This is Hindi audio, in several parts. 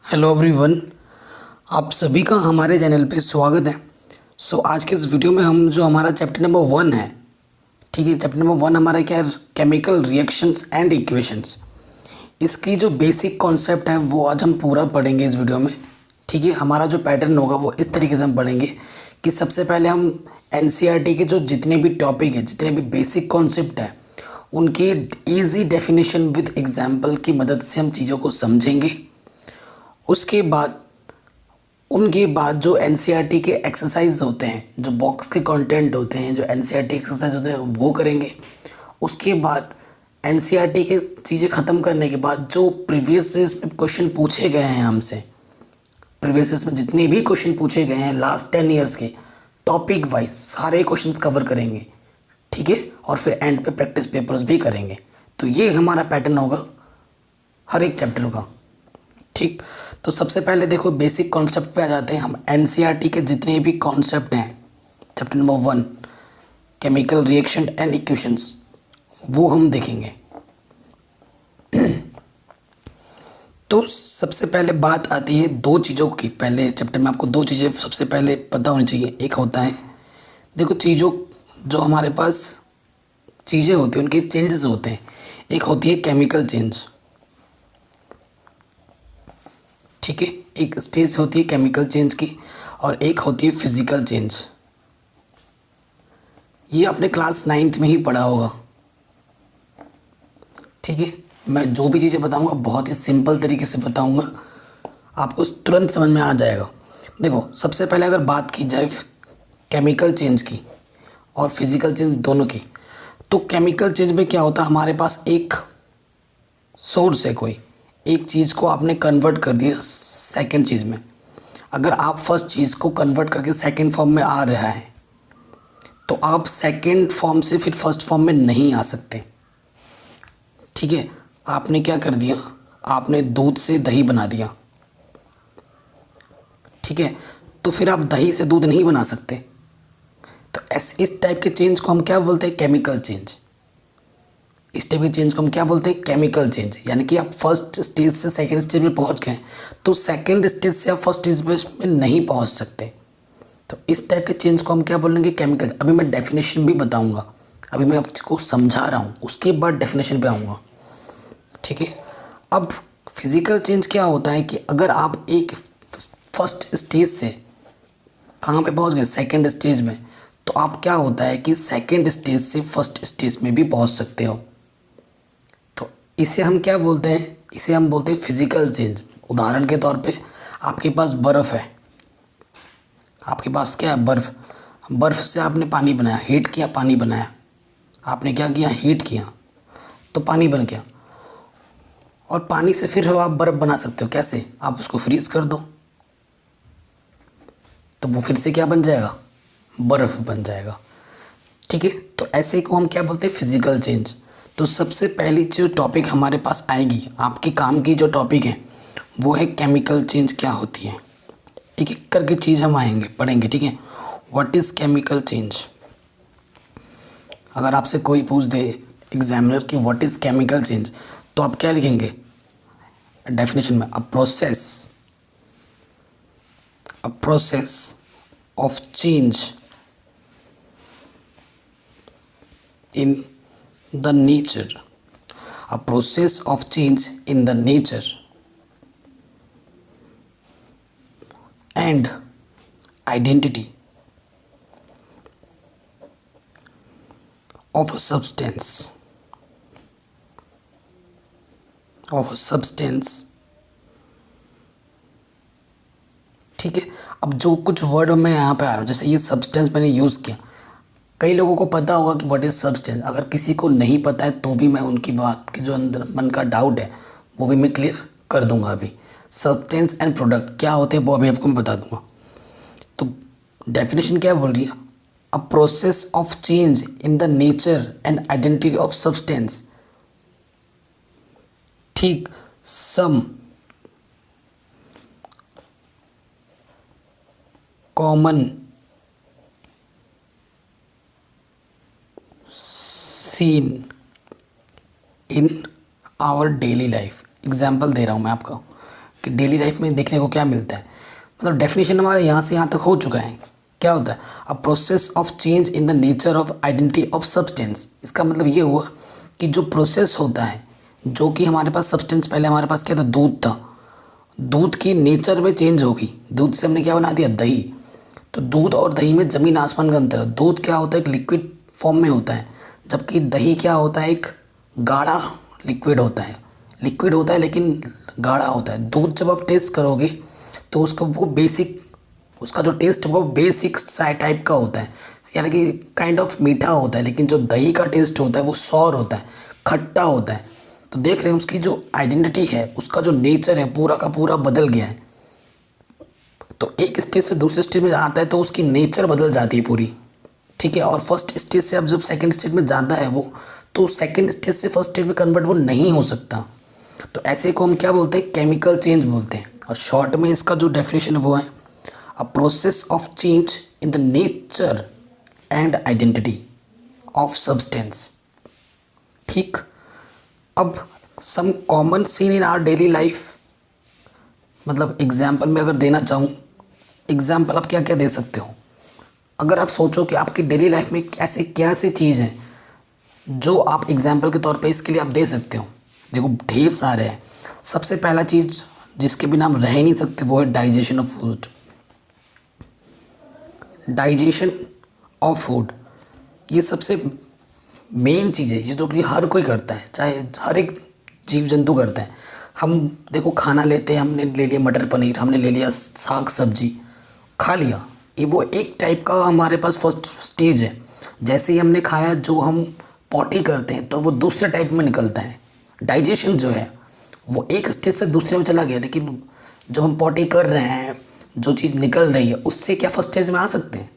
हेलो एवरीवन, आप सभी का हमारे चैनल पे स्वागत है। आज के इस वीडियो में हम जो हमारा चैप्टर नंबर 1 है, ठीक है, चैप्टर नंबर 1 हमारा क्या है, केमिकल रिएक्शंस एंड इक्वेशंस। इसकी जो बेसिक कॉन्सेप्ट है वो आज हम पूरा पढ़ेंगे इस वीडियो में। ठीक है, हमारा जो पैटर्न होगा वो इस तरीके से हम पढ़ेंगे कि सबसे पहले हम एनसीईआरटी के जो जितने भी टॉपिक हैं, जितने भी बेसिक कॉन्सेप्ट हैं, उनकी ईजी डेफिनेशन विद एग्जाम्पल की मदद से हम चीज़ों को समझेंगे। उसके बाद जो एनसीईआरटी के एक्सरसाइज होते हैं, जो बॉक्स के कंटेंट होते हैं, जो एनसीईआरटी एक्सरसाइज होते हैं वो करेंगे। उसके बाद एनसीईआरटी के चीज़ें ख़त्म करने के बाद जो प्रीवियस ईयर्स में क्वेश्चन पूछे गए हैं हमसे, प्रीवियस ईयर्स में जितने भी क्वेश्चन पूछे गए हैं लास्ट 10 ईयर्स के, टॉपिक वाइज सारे क्वेश्चंस कवर करेंगे। ठीक है, और फिर एंड पे प्रैक्टिस पेपर्स भी करेंगे। तो ये हमारा पैटर्न होगा हर एक चैप्टर का। ठीक, तो सबसे पहले देखो बेसिक कॉन्सेप्ट पे आ जाते हैं हम। एनसीईआरटी के जितने भी कॉन्सेप्ट हैं, chapter number 1 chemical reaction and equations, वो हम देखेंगे। तो सबसे पहले बात आती है दो चीज़ों की। पहले चैप्टर में आपको दो चीज़ें सबसे पहले पता होनी चाहिए। एक होता है, देखो चीज़ों जो हमारे पास चीज़ें होती हैं उनके चेंजेस होते हैं। एक होती है केमिकल चेंज, ठीक है, एक स्टेज होती है केमिकल चेंज की, और एक होती है फिजिकल चेंज। ये आपने क्लास 9th में ही पढ़ा होगा। ठीक है, मैं जो भी चीज़ें बताऊंगा बहुत ही सिंपल तरीके से बताऊंगा, आपको तुरंत समझ में आ जाएगा। देखो सबसे पहले अगर बात की जाए केमिकल चेंज की और फिजिकल चेंज दोनों की, तो केमिकल चेंज में क्या होता है, हमारे पास एक सोर्स है, कोई एक चीज़ को आपने कन्वर्ट कर दिया सेकंड चीज़ में। अगर आप फर्स्ट चीज़ को कन्वर्ट करके सेकंड फॉर्म में आ रहा है, तो आप सेकंड फॉर्म से फिर फर्स्ट फॉर्म में नहीं आ सकते। ठीक है, आपने क्या कर दिया, आपने दूध से दही बना दिया। ठीक है, तो फिर आप दही से दूध नहीं बना सकते। तो इस टाइप के चेंज को हम क्या बोलते हैं, केमिकल चेंज। इस टाइप के चेंज को हम क्या बोलते हैं, केमिकल चेंज। यानी कि आप फर्स्ट स्टेज से सेकंड स्टेज में पहुंच गए, तो सेकंड स्टेज से आप फर्स्ट स्टेज में नहीं पहुंच सकते। तो इस टाइप के चेंज को हम क्या बोलेंगे, केमिकल। अभी मैं डेफिनेशन भी बताऊंगा, अभी मैं आपको समझा रहा हूँ, उसके बाद डेफिनेशन पे आऊँगा। ठीक है, अब फिजिकल चेंज क्या होता है कि अगर आप एक फर्स्ट स्टेज से कहाँ पे पहुँच गए, सेकेंड स्टेज में, तो आप क्या होता है कि सेकेंड स्टेज से फर्स्ट स्टेज में भी पहुँच सकते हो। तो इसे हम क्या बोलते हैं, इसे हम बोलते हैं फिजिकल चेंज। उदाहरण के तौर पे आपके पास बर्फ़ है, आपके पास क्या है, बर्फ़ से आपने पानी बनाया, हीट किया, पानी बनाया। आपने क्या किया, हीट किया तो पानी बन गया। और पानी से फिर आप बर्फ़ बना सकते हो। कैसे, आप उसको फ्रीज़ कर दो तो वो फिर से क्या बन जाएगा, बर्फ़ बन जाएगा। ठीक है, तो ऐसे को हम क्या बोलते हैं, फिजिकल चेंज। तो सबसे पहली जो टॉपिक हमारे पास आएगी, आपके काम की जो टॉपिक है वो है केमिकल चेंज क्या होती है। एक एक करके चीज़ हम आएंगे पढ़ेंगे। ठीक है, व्हाट इज़ केमिकल चेंज। अगर आपसे कोई पूछ दे एग्जामिनर कि व्हाट इज़ केमिकल चेंज, तो आप क्या लिखेंगे डेफिनेशन में, अ process of change in the nature, a process of change in the nature and identity of a substance, ठीक है, अब जो कुछ वर्ड मैं यहाँ पे आ रहा हूँ, जैसे ये सब्सटेंस मैंने यूज़ किया, कई लोगों को पता होगा कि व्हाट इज़ सब्सटेंस। अगर किसी को नहीं पता है तो भी मैं उनकी बात की जो अंदर मन का डाउट है वो भी मैं क्लियर कर दूंगा। अभी सब्सटेंस एंड प्रोडक्ट क्या होते हैं वो अभी आपको मैं बता दूंगा। तो डेफिनेशन क्या बोल रही है, a process of change in the nature and identity of substance. ठीक, some common scene in our daily life. Example दे रहा हूँ मैं आपको, कि डेली लाइफ में देखने को क्या मिलता है। मतलब डेफिनेशन हमारे यहाँ से यहाँ तक हो चुका है। क्या होता है? A process of change in the nature of identity of substance. इसका मतलब ये हुआ कि जो प्रोसेस होता है, जो कि हमारे पास सब्सटेंस, पहले हमारे पास क्या था? दूध था। दूध की नेचर में चेंज होगी। दूध से हमने क्या बना दिया? दही। तो दूध और दही में ज़मीन आसमान का अंतर है। दूध क्या होता है? एक लिक्विड फॉर्म में होता है, जबकि दही क्या होता है? एक गाढ़ा लिक्विड होता है। लिक्विड होता है लेकिन गाढ़ा होता है। दूध जब आप टेस्ट करोगे तो उसका वो बेसिक, उसका जो टेस्ट है वो बेसिक टाइप का होता है, यानी कि काइंड ऑफ मीठा होता है। लेकिन जो दही का टेस्ट होता है वो सॉर होता है, खट्टा होता है। तो देख रहे हैं उसकी जो आइडेंटिटी है, उसका जो नेचर है पूरा का पूरा बदल गया है। तो एक स्टेज से दूसरे स्टेज में आता है तो उसकी नेचर बदल जाती है पूरी, ठीक है। और फर्स्ट स्टेज से अब जब सेकंड स्टेज में जाता है वो, तो सेकंड स्टेज से फर्स्ट स्टेज में कन्वर्ट वो नहीं हो सकता। तो ऐसे को हम क्या बोलते हैं? केमिकल चेंज बोलते हैं। और शॉर्ट में इसका जो डेफिनेशन है वो है a process of change in the nature and identity of substance. ठीक। अब some common scene in our daily life, मतलब एग्जाम्पल में अगर देना चाहूँ, एग्जाम्पल आप क्या क्या दे सकते हो? अगर आप सोचो कि आपकी डेली लाइफ में ऐसे क्या सी चीज़ है जो आप एग्जाम्पल के तौर पे इसके लिए आप दे सकते हो। देखो ढेर सारे हैं। सबसे पहला चीज़ जिसके बिना हम रह ही नहीं सकते वो है digestion of food. Digestion of food ये सबसे मेन चीज़ है, ये तो कि हर कोई करता है, चाहे हर एक जीव जंतु करता है। हम देखो खाना लेते हैं, हमने ले लिया मटर पनीर, हमने ले लिया साग सब्जी, खा लिया। ये वो एक टाइप का हमारे पास फर्स्ट स्टेज है। जैसे ही हमने खाया, जो हम पॉटी करते हैं तो वो दूसरे टाइप में निकलता है। डाइजेशन जो है वो एक स्टेज से दूसरे में चला गया, लेकिन जब हम पॉटी कर रहे हैं, जो चीज़ निकल रही है उससे क्या फर्स्ट स्टेज में आ सकते हैं?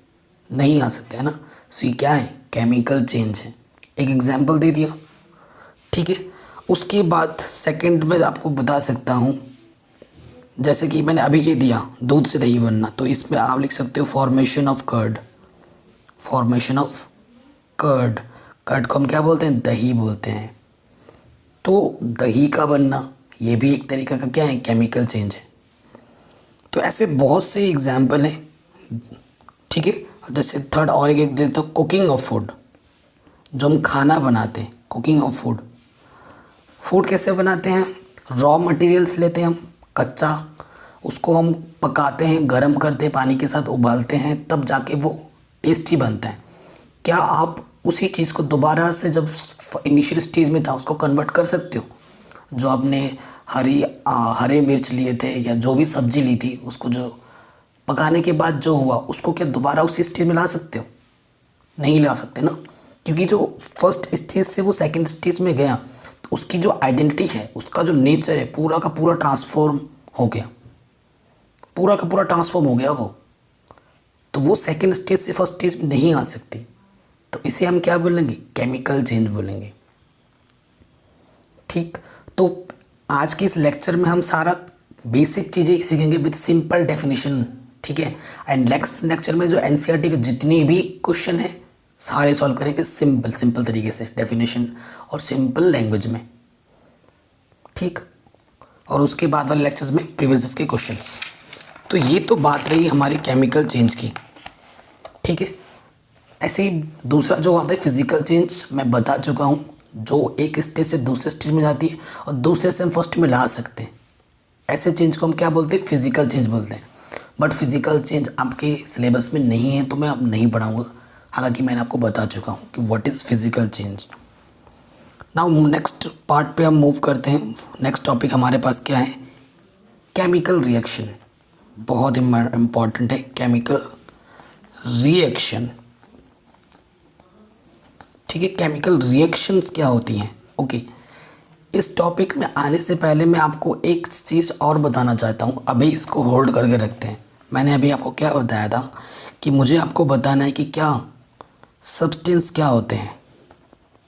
नहीं आ सकते, है ना। सो ये क्या है? केमिकल चेंज है। एक एग्जाम्पल दे दिया, ठीक है। उसके बाद सेकंड में आपको बता सकता हूँ, जैसे कि मैंने अभी ये दिया दूध से दही बनना, तो इसमें आप लिख सकते हो formation of curd. Formation of curd, curd को हम क्या बोलते हैं? दही बोलते हैं। तो दही का बनना ये भी एक तरीका का क्या है? केमिकल चेंज है। तो ऐसे बहुत से एग्जाम्पल हैं, ठीक है। जैसे थर्ड और एक देता हूँ, कुकिंग ऑफ फूड। जो हम खाना बनाते हैं, कुकिंग ऑफ फूड। फूड कैसे बनाते हैं? रॉ मटेरियल्स लेते हैं हम, कच्चा, उसको हम पकाते हैं, गरम करते हैं, पानी के साथ उबालते हैं, तब जाके वो टेस्टी बनता है। क्या आप उसी चीज़ को दोबारा से जब इनिशियल स्टेज में था उसको कन्वर्ट कर सकते हो? जो आपने हरे मिर्च लिए थे या जो भी सब्जी ली थी, उसको जो पकाने के बाद जो हुआ उसको क्या दोबारा उसी स्टेज में ला सकते हो? नहीं ला सकते ना, क्योंकि जो फर्स्ट स्टेज से वो सेकंड स्टेज में गया तो उसकी जो आइडेंटिटी है, उसका जो नेचर है पूरा का पूरा ट्रांसफॉर्म हो गया, पूरा का पूरा ट्रांसफॉर्म हो गया वो। तो वो सेकंड स्टेज से फर्स्ट स्टेज में नहीं आ सकती। तो इसे हम क्या बोलेंगे? केमिकल चेंज बोलेंगे, ठीक। तो आज के इस लेक्चर में हम सारा बेसिक चीज़ें सीखेंगे विद सिंपल डेफिनेशन, ठीक है। एंड नेक्स्ट लेक्चर में जो एनसीईआरटी के जितने भी क्वेश्चन है सारे सॉल्व करेंगे सिंपल तरीके से, डेफिनेशन और सिंपल लैंग्वेज में, ठीक। और उसके बाद वाले लेक्चर्स में प्रीवियस के क्वेश्चंस। तो ये तो बात रही हमारी केमिकल चेंज की, ठीक है। ऐसे ही दूसरा जो आता है फिजिकल चेंज, मैं बता चुका हूँ, जो एक स्टेज से दूसरे स्टेज में जाती है और दूसरे से हम फर्स्ट में ला सकते हैं। ऐसे चेंज को हम क्या बोलते हैं? फिजिकल चेंज बोलते हैं। बट फिजिकल चेंज आपके सिलेबस में नहीं है तो मैं अब नहीं पढ़ाऊँगा, हालांकि मैंने आपको बता चुका हूँ कि what is physical change. Now next part पे हम मूव करते हैं। नेक्स्ट टॉपिक हमारे पास क्या है? Chemical reaction. बहुत इम्पॉर्टेंट है केमिकल रिएक्शन, ठीक है। केमिकल रिएक्शंस क्या होती हैं? ओके। इस टॉपिक में आने से पहले मैं आपको एक चीज़ और बताना चाहता हूँ। अभी इसको होल्ड करके रखते हैं। मैंने अभी आपको क्या बताया था कि मुझे आपको बताना है कि क्या सब्सटेंस क्या होते हैं,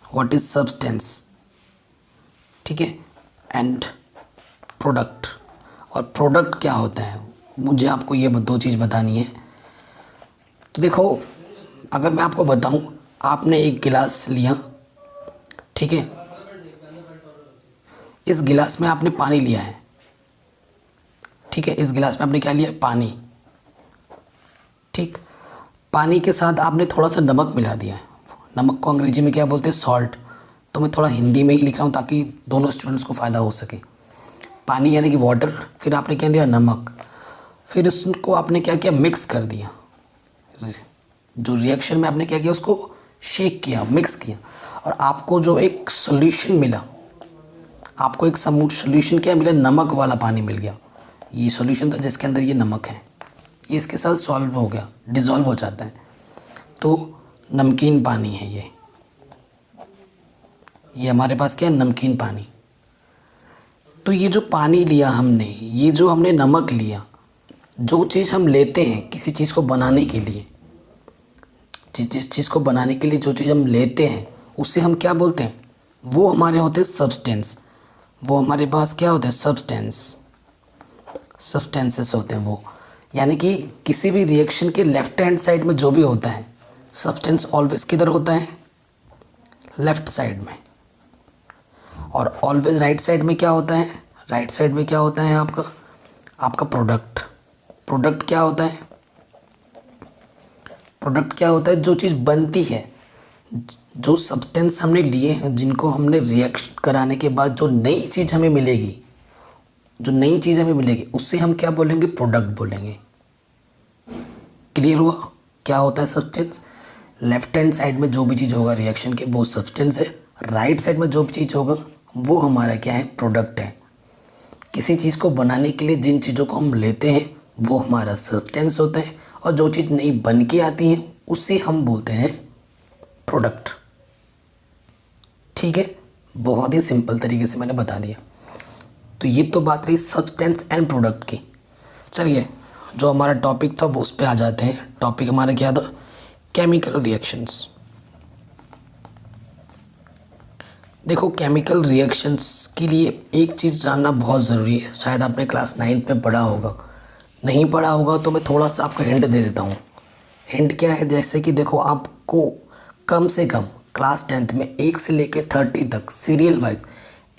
व्हाट इज़ सब्सटेंस, ठीक है, एंड प्रोडक्ट। और प्रोडक्ट क्या होता है, मुझे आपको ये दो चीज़ बतानी है। तो देखो, अगर मैं आपको बताऊं, आपने एक गिलास लिया, ठीक है, इस गिलास में आपने पानी लिया है, ठीक है, इस गिलास में आपने क्या लिया, पानी। ठीक, पानी के साथ आपने थोड़ा सा नमक मिला दिया है। नमक को अंग्रेजी में क्या बोलते हैं, सॉल्ट। तो मैं थोड़ा हिंदी में ही लिख रहा हूँ ताकि दोनों स्टूडेंट्स को फ़ायदा हो सके। पानी यानी कि वाटर, फिर आपने क्या लिया, नमक, फिर इसको आपने क्या किया, मिक्स कर दिया। जो रिएक्शन में आपने क्या किया, उसको शेक किया, मिक्स किया, और आपको जो एक सोल्यूशन मिला, आपको एक सोल्यूशन क्या मिला, नमक वाला पानी मिल गया। ये सोल्यूशन था जिसके अंदर ये नमक है, ये इसके साथ सॉल्व हो गया, डिज़ोल्व हो जाता है, तो नमकीन पानी है ये हमारे पास क्या है, नमकीन पानी। तो ये जो पानी लिया हमने, ये जो हमने नमक लिया, जो चीज़ हम लेते हैं किसी चीज़ को बनाने के लिए, जिस चीज़ को बनाने के लिए जो चीज़ हम लेते हैं उसे हम क्या बोलते हैं, वो हमारे होते हैं सब्सटेंस। वो हमारे पास क्या होते हैं, सब्सटेंसेस होते हैं वो। यानी कि किसी भी रिएक्शन के लेफ्ट हैंड साइड में जो भी होता है, सब्सटेंस ऑलवेज किधर होता है, लेफ्ट साइड में। और ऑलवेज राइट साइड में क्या होता है, राइट साइड में क्या होता है, आपका प्रोडक्ट। प्रोडक्ट क्या होता है, प्रोडक्ट क्या होता है, जो चीज़ बनती है, जो सब्सटेंस हमने लिए हैं, जिनको हमने रिएक्शन कराने के बाद जो नई चीज़ हमें मिलेगी, जो नई चीज़ हमें मिलेगी उससे हम क्या बोलेंगे, प्रोडक्ट बोलेंगे। क्लियर हुआ, क्या होता है सब्सटेंस, लेफ्ट हैंड साइड में जो भी चीज़ होगा रिएक्शन के वो सब्सटेंस है, राइट साइड में जो भी चीज़ होगा वो हमारा क्या है, प्रोडक्ट है। किसी चीज़ को बनाने के लिए जिन चीज़ों को हम लेते हैं वो हमारा सब्सटेंस होता है, और जो चीज़ नई बन के आती है उसे हम बोलते हैं प्रोडक्ट। ठीक है, बहुत ही सिंपल तरीके से मैंने बता दिया। तो ये तो बात रही सब्सटेंस एंड प्रोडक्ट की। चलिए, जो हमारा टॉपिक था वो उस पर आ जाते हैं। टॉपिक हमारा क्या था, केमिकल रिएक्शंस। देखो, केमिकल रिएक्शंस के लिए एक चीज़ जानना बहुत ज़रूरी है। शायद आपने क्लास 9th में पढ़ा होगा, नहीं पढ़ा होगा तो मैं थोड़ा सा आपको हिंट दे देता हूँ। हिंट क्या है, जैसे कि देखो, आपको कम से कम क्लास 10th में 1 से लेकर 30 तक सीरियल वाइज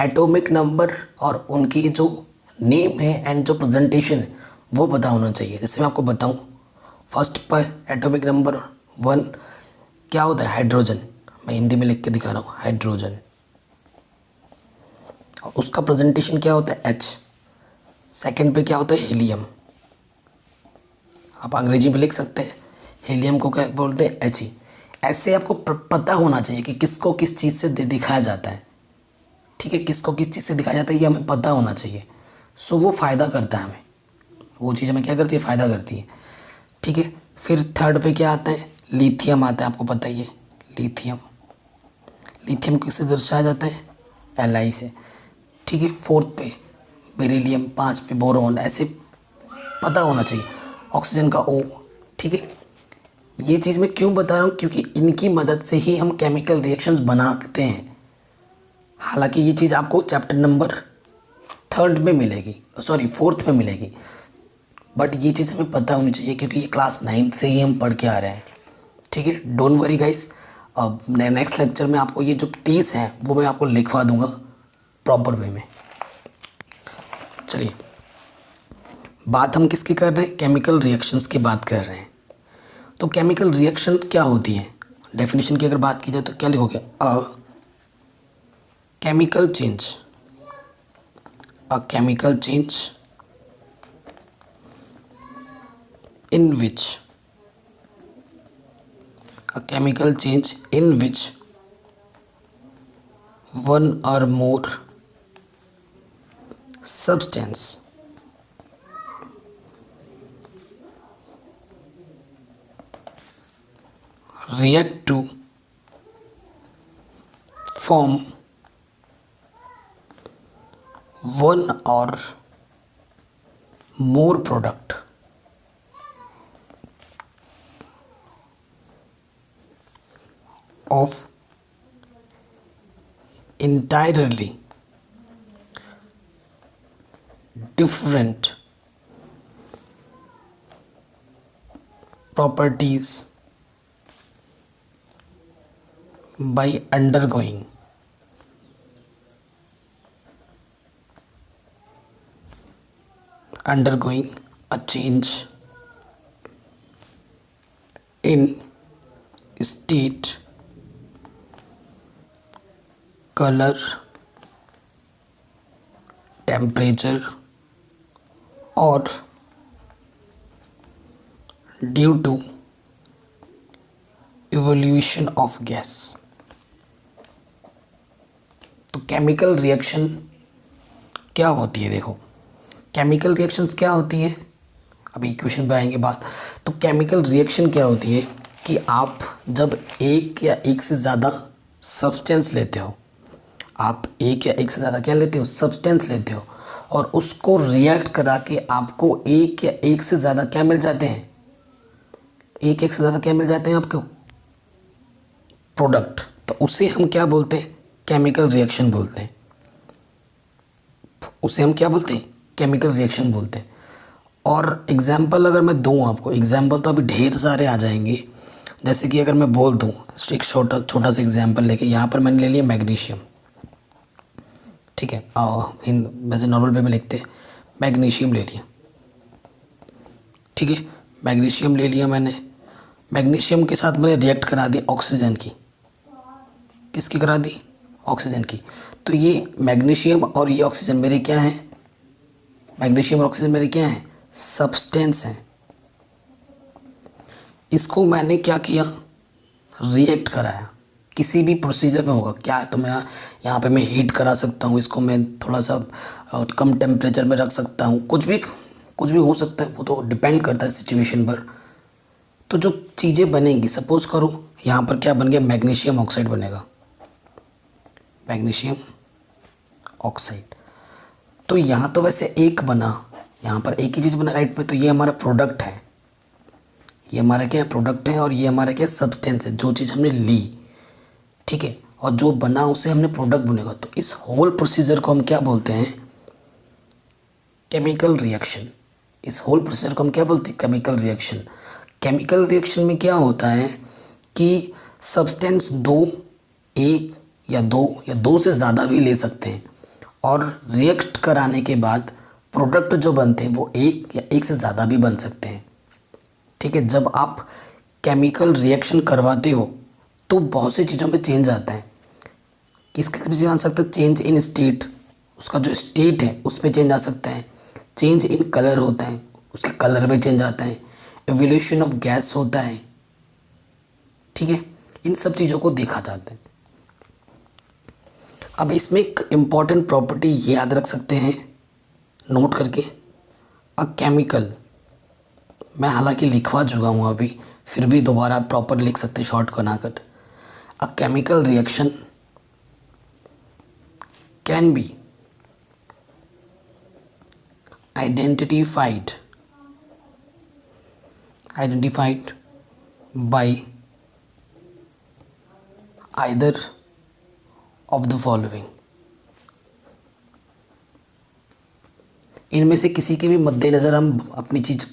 एटॉमिक नंबर और उनकी जो नेम है एंड जो प्रेजेंटेशन है वो पता होना चाहिए। जैसे मैं आपको बताऊँ, फर्स्ट पर एटॉमिक नंबर 1 क्या होता है, हाइड्रोजन। मैं हिंदी में लिख के दिखा रहा हूँ, हाइड्रोजन। और उसका प्रेजेंटेशन क्या होता है, H। सेकंड पे क्या होता है, हीलियम। आप अंग्रेजी में लिख सकते हैं, हीलियम को क्या बोलते हैं, He। ऐसे आपको पता होना चाहिए कि किसको किस चीज़ से दिखाया जाता है। ठीक है, किसको किस चीज़ से दिखाया जाता है ये हमें पता होना चाहिए। सो वो फ़ायदा करता है हमें, वो चीज़ हमें क्या करती है, फ़ायदा करती है। ठीक है, फिर थर्ड पे क्या आता है, लिथियम आता है, आपको पता ही है, लिथियम। लिथियम किससे दर्शाया जाता है, Li से। ठीक है, फोर्थ पे बेरिलियम, 5 पे बोरोन, ऐसे पता होना चाहिए। ऑक्सीजन का O। ठीक है, ये चीज़ मैं क्यों बता रहा हूँ, क्योंकि इनकी मदद से ही हम केमिकल रिएक्शंस बनाते हैं। हालांकि ये चीज़ आपको चैप्टर नंबर 3rd में मिलेगी, सॉरी 4th में मिलेगी, बट ये चीज़ हमें पता होनी चाहिए क्योंकि ये क्लास 9th से ही हम पढ़ के आ रहे हैं। ठीक है, डोंट वरी गाइस। अब नेक्स्ट लेक्चर में आपको ये जो 30 हैं वो मैं आपको लिखवा दूंगा प्रॉपर वे में। चलिए, बात हम किसकी कर रहे हैं, केमिकल रिएक्शंस की बात कर रहे हैं। तो केमिकल रिएक्शन क्या होती हैं, डेफिनेशन की अगर बात की जाए तो क्या लिखोगे, a chemical change, a chemical change in which a chemical change in which one or more substance react to form one or more product of entirely different properties by undergoing undergoing a change in state, color, temperature, or due to evolution of gas। तो केमिकल रिएक्शन क्या होती है? देखो, केमिकल रिएक्शंस क्या होती हैं, अभी इक्वेशन पे आएंगे बात। तो केमिकल रिएक्शन क्या होती है कि आप जब एक या एक से ज़्यादा सब्सटेंस लेते हो, आप एक या एक से ज़्यादा क्या लेते हो? सब्सटेंस लेते हो, और उसको रिएक्ट करा के आपको एक या एक से ज़्यादा क्या मिल जाते हैं? एक से ज़्यादा क्या मिल जाते हैं आपको? प्रोडक्ट। तो उसे हम क्या बोलते हैं? केमिकल रिएक्शन बोलते हैं। उसे हम क्या बोलते हैं? केमिकल रिएक्शन बोलते हैं। और एग्जाम्पल अगर मैं दूं आपको, एग्जाम्पल तो अभी ढेर सारे आ जाएंगे। जैसे कि अगर मैं बोल दूं, एक छोटा सा एग्जाम्पल लेके, यहाँ पर मैंने ले लिया मैग्नीशियम, ठीक है, वैसे नॉर्मल वे में लिखते हैं, मैग्नीशियम ले लिया, ठीक है, मैग्नीशियम ले लिया मैंने। मैग्नीशियम के साथ मैंने रिएक्ट करा दी ऑक्सीजन की। किसकी करा दी? ऑक्सीजन की। तो ये मैग्नीशियम और ये ऑक्सीजन मेरे क्या हैं? मैग्नीशियम और ऑक्सीजन मेरे क्या हैं? सब्सटेंस हैं। इसको मैंने क्या किया? रिएक्ट कराया। किसी भी प्रोसीजर में होगा क्या है, तो मैं यहाँ पे मैं हीट करा सकता हूँ, इसको मैं थोड़ा सा कम टेम्परेचर में रख सकता हूँ, कुछ भी हो सकता है, वो तो डिपेंड करता है सिचुएशन पर। तो जो चीज़ें बनेंगी, सपोज करो यहाँ पर क्या बन गया? मैग्नीशियम ऑक्साइड बनेगा, मैग्नीशियम ऑक्साइड। तो यहाँ तो वैसे एक बना, यहाँ पर एक ही चीज़ बना राइट में, तो ये हमारा प्रोडक्ट है, ये हमारा क्या है? प्रोडक्ट है। और ये हमारा क्या? सब्सटेंस है, जो चीज़ हमने ली, ठीक है, और जो बना उसे हमने प्रोडक्ट बनेगा। तो इस होल प्रोसीजर को हम क्या बोलते हैं? Chemical reaction. इस होल प्रोसीजर को हम क्या बोलते हैं? Chemical reaction. केमिकल रिएक्शन में क्या होता है कि सब्सटेंस एक या दो से ज़्यादा भी ले सकते हैं, और रिएक्ट कराने के बाद प्रोडक्ट जो बनते हैं वो एक या एक से ज़्यादा भी बन सकते हैं, ठीक है। जब आप केमिकल रिएक्शन करवाते हो तो बहुत सी चीज़ों में चेंज आता है। किस में चेंज आ सकता है? चेंज इन स्टेट, उसका जो स्टेट है उस पर चेंज आ सकता है। चेंज इन कलर होता है, उसके कलर में चेंज आता है। एवोल्यूशन ऑफ गैस होता है, ठीक है। इन सब चीज़ों को देखा जाता है। अब इसमें एक इम्पॉर्टेंट प्रॉपर्टी ये याद रख सकते हैं नोट करके, अ केमिकल, मैं हालांकि लिखवा चुका हूँ अभी, फिर भी दोबारा प्रॉपर लिख सकते हैं शॉर्ट बनाकर। A chemical reaction can be identified by either of the following। इनमें से किसी के भी मद्देनज़र हम अपनी चीज़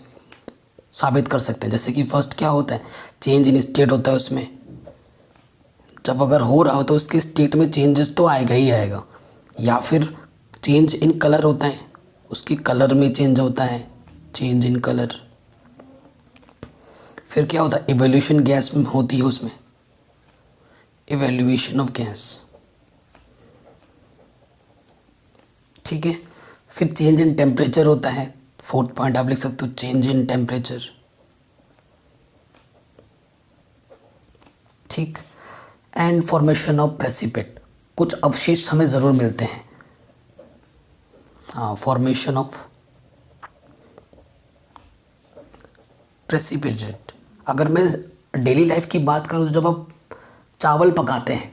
साबित कर सकते हैं। जैसे कि फर्स्ट क्या होता है? चेंज इन स्टेट होता है। उसमें जब अगर हो रहा हो तो उसके स्टेट में चेंजेस तो आएगा ही आएगा। या फिर चेंज इन कलर होता है, उसकी कलर में चेंज होता है, चेंज इन कलर। फिर क्या होता है? इवोल्यूशन गैस में होती है, उसमें इवोल्यूशन ऑफ गैस, ठीक है। फिर चेंज इन टेम्परेचर होता है, फोर्थ पॉइंट आप लिख सकते हो, चेंज इन टेम्परेचर, ठीक। एंड फॉर्मेशन ऑफ प्रेसिपिट, कुछ अवशेष हमें ज़रूर मिलते हैं। हाँ, फॉर्मेशन ऑफ प्रेसिपिटेट। अगर मैं डेली लाइफ की बात करूँ तो जब आप चावल पकाते हैं,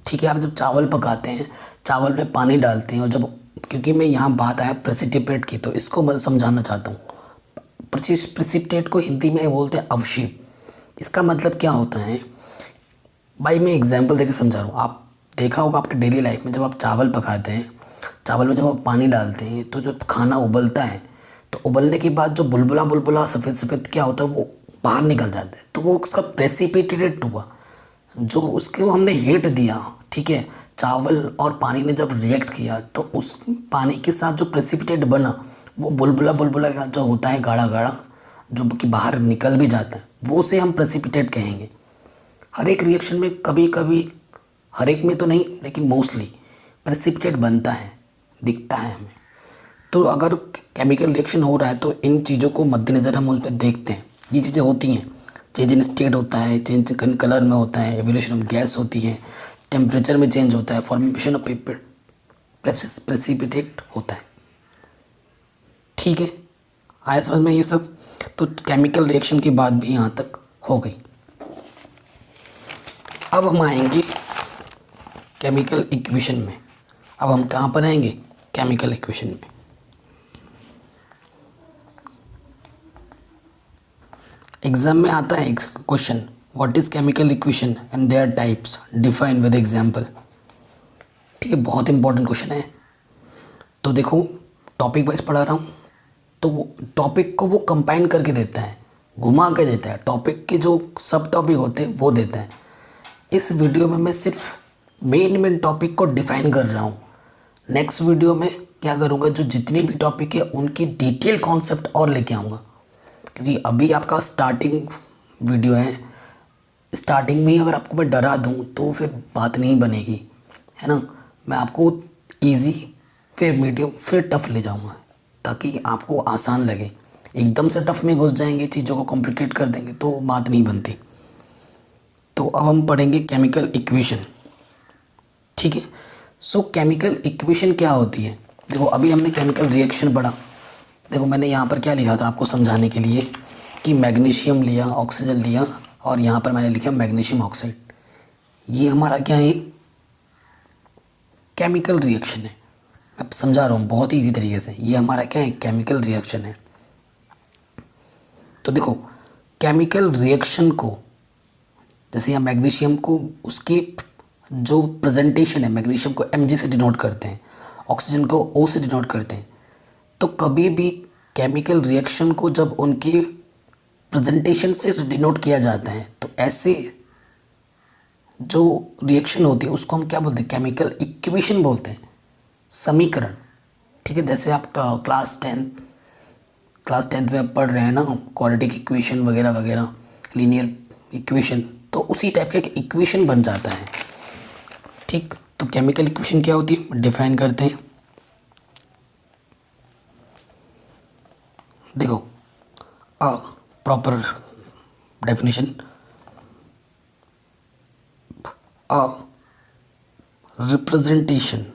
ठीक है, आप जब चावल पकाते हैं, चावल में पानी डालते हैं, और जब, क्योंकि मैं यहाँ बात आया प्रेसिपिटेट की, तो इसको मैं समझाना चाहता हूँ। प्रेसिपिटेट को हिंदी में बोलते हैं अवक्षेप। इसका मतलब क्या होता है भाई, मैं एग्जांपल देके समझा रहा हूँ। आप देखा होगा आपके डेली लाइफ में, जब आप चावल पकाते हैं, चावल में जब आप पानी डालते हैं, तो जब खाना उबलता है, तो उबलने के बाद जो बुलबुला सफ़ेद सफ़ेद क्या होता है, वो बाहर निकल जाता है, तो वो उसका प्रेसिपिटेट हुआ, जो उसके वो हमने हीट दिया, ठीक है। चावल और पानी ने जब रिएक्ट किया, तो उस पानी के साथ जो प्रेसिपिटेट बना वो बुलबुला बुलबुला का जो होता है गाढ़ा गाढ़ा, जो कि बाहर निकल भी जाता है, वो उसे हम प्रेसिपिटेट कहेंगे। हर एक रिएक्शन में कभी कभी, हर एक में तो नहीं लेकिन मोस्टली प्रेसिपिटेट बनता है, दिखता है हमें। तो अगर केमिकल रिएक्शन हो रहा है तो इन चीज़ों को मद्देनज़र हम उन पर देखते हैं। ये चीज़ें होती हैं, चेंज इन स्टेट होता है, चेंज इन कलर में होता है, एवोल्यूशन ऑफ गैस होती है, टेम्परेचर में चेंज होता है, फॉर्मेशन ऑफ पेपर प्रेसिपिटेट होता है। ठीक है, आया समझ में ये सब। तो केमिकल रिएक्शन की बात भी यहाँ तक हो गई। अब हम आएंगे केमिकल इक्वेशन में। अब हम कहाँ पर आएंगे? केमिकल इक्वेशन में। एग्जाम में आता है एक question, what is chemical equation and there types, define with example. ठीक है, बहुत इंपॉर्टेंट क्वेश्चन है। तो देखो, टॉपिक वाइज पढ़ा रहा हूँ, तो टॉपिक को वो कंबाइन करके देता है, घुमा के देता है, टॉपिक के जो सब टॉपिक होते हैं वो देता है। इस वीडियो में मैं सिर्फ मेन टॉपिक को डिफाइन कर रहा हूँ। नेक्स्ट वीडियो में क्या करूँगा, जो जितने भी टॉपिक है उनकी डिटेल कॉन्सेप्ट और लेके आऊँगा, क्योंकि अभी आपका स्टार्टिंग वीडियो है। स्टार्टिंग में ही अगर आपको मैं डरा दूँ तो फिर बात नहीं बनेगी, है ना। मैं आपको इजी, फिर मीडियम, फिर टफ ले जाऊँगा ताकि आपको आसान लगे। एकदम से टफ में घुस जाएंगे, चीज़ों को कॉम्प्लिकेट कर देंगे तो बात नहीं बनती। तो अब हम पढ़ेंगे केमिकल इक्वेशन। ठीक है, सो केमिकल इक्वेशन क्या होती है? देखो, अभी हमने केमिकल रिएक्शन पढ़ा। देखो, मैंने यहाँ पर क्या लिखा था आपको समझाने के लिए कि मैग्नीशियम लिया, ऑक्सीजन लिया, और यहाँ पर मैंने लिखा मैग्नीशियम ऑक्साइड। ये हमारा क्या है? केमिकल रिएक्शन है। मैं समझा रहा हूँ बहुत ही ईजी तरीके से। ये हमारा क्या है? केमिकल रिएक्शन है। तो देखो, केमिकल रिएक्शन को, जैसे यहाँ मैग्नीशियम को उसकी जो प्रेजेंटेशन है, मैग्नीशियम को Mg से डिनोट करते हैं, ऑक्सीजन को O से डिनोट करते हैं। तो कभी भी केमिकल रिएक्शन को जब उनकी प्रेजेंटेशन से डिनोट किया जाता है तो ऐसे जो रिएक्शन होती है उसको हम क्या बोलते हैं? केमिकल इक्वेशन बोलते हैं, समीकरण। ठीक है, जैसे आप क्लास टेंथ में आप पढ़ रहे हैं ना, क्वाड्रेटिक इक्वेशन वगैरह वगैरह, लीनियर इक्वेशन, तो उसी टाइप का एक इक्वेशन बन जाता है। ठीक, तो केमिकल इक्वेशन क्या होती है, डिफाइन करते हैं। देखो, proper definition, representation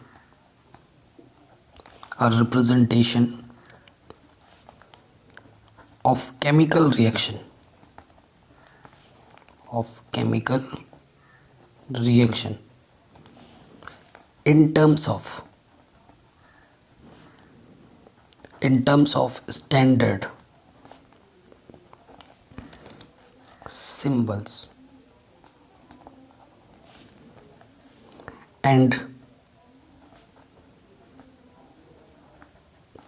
of chemical reaction in terms of standard symbols and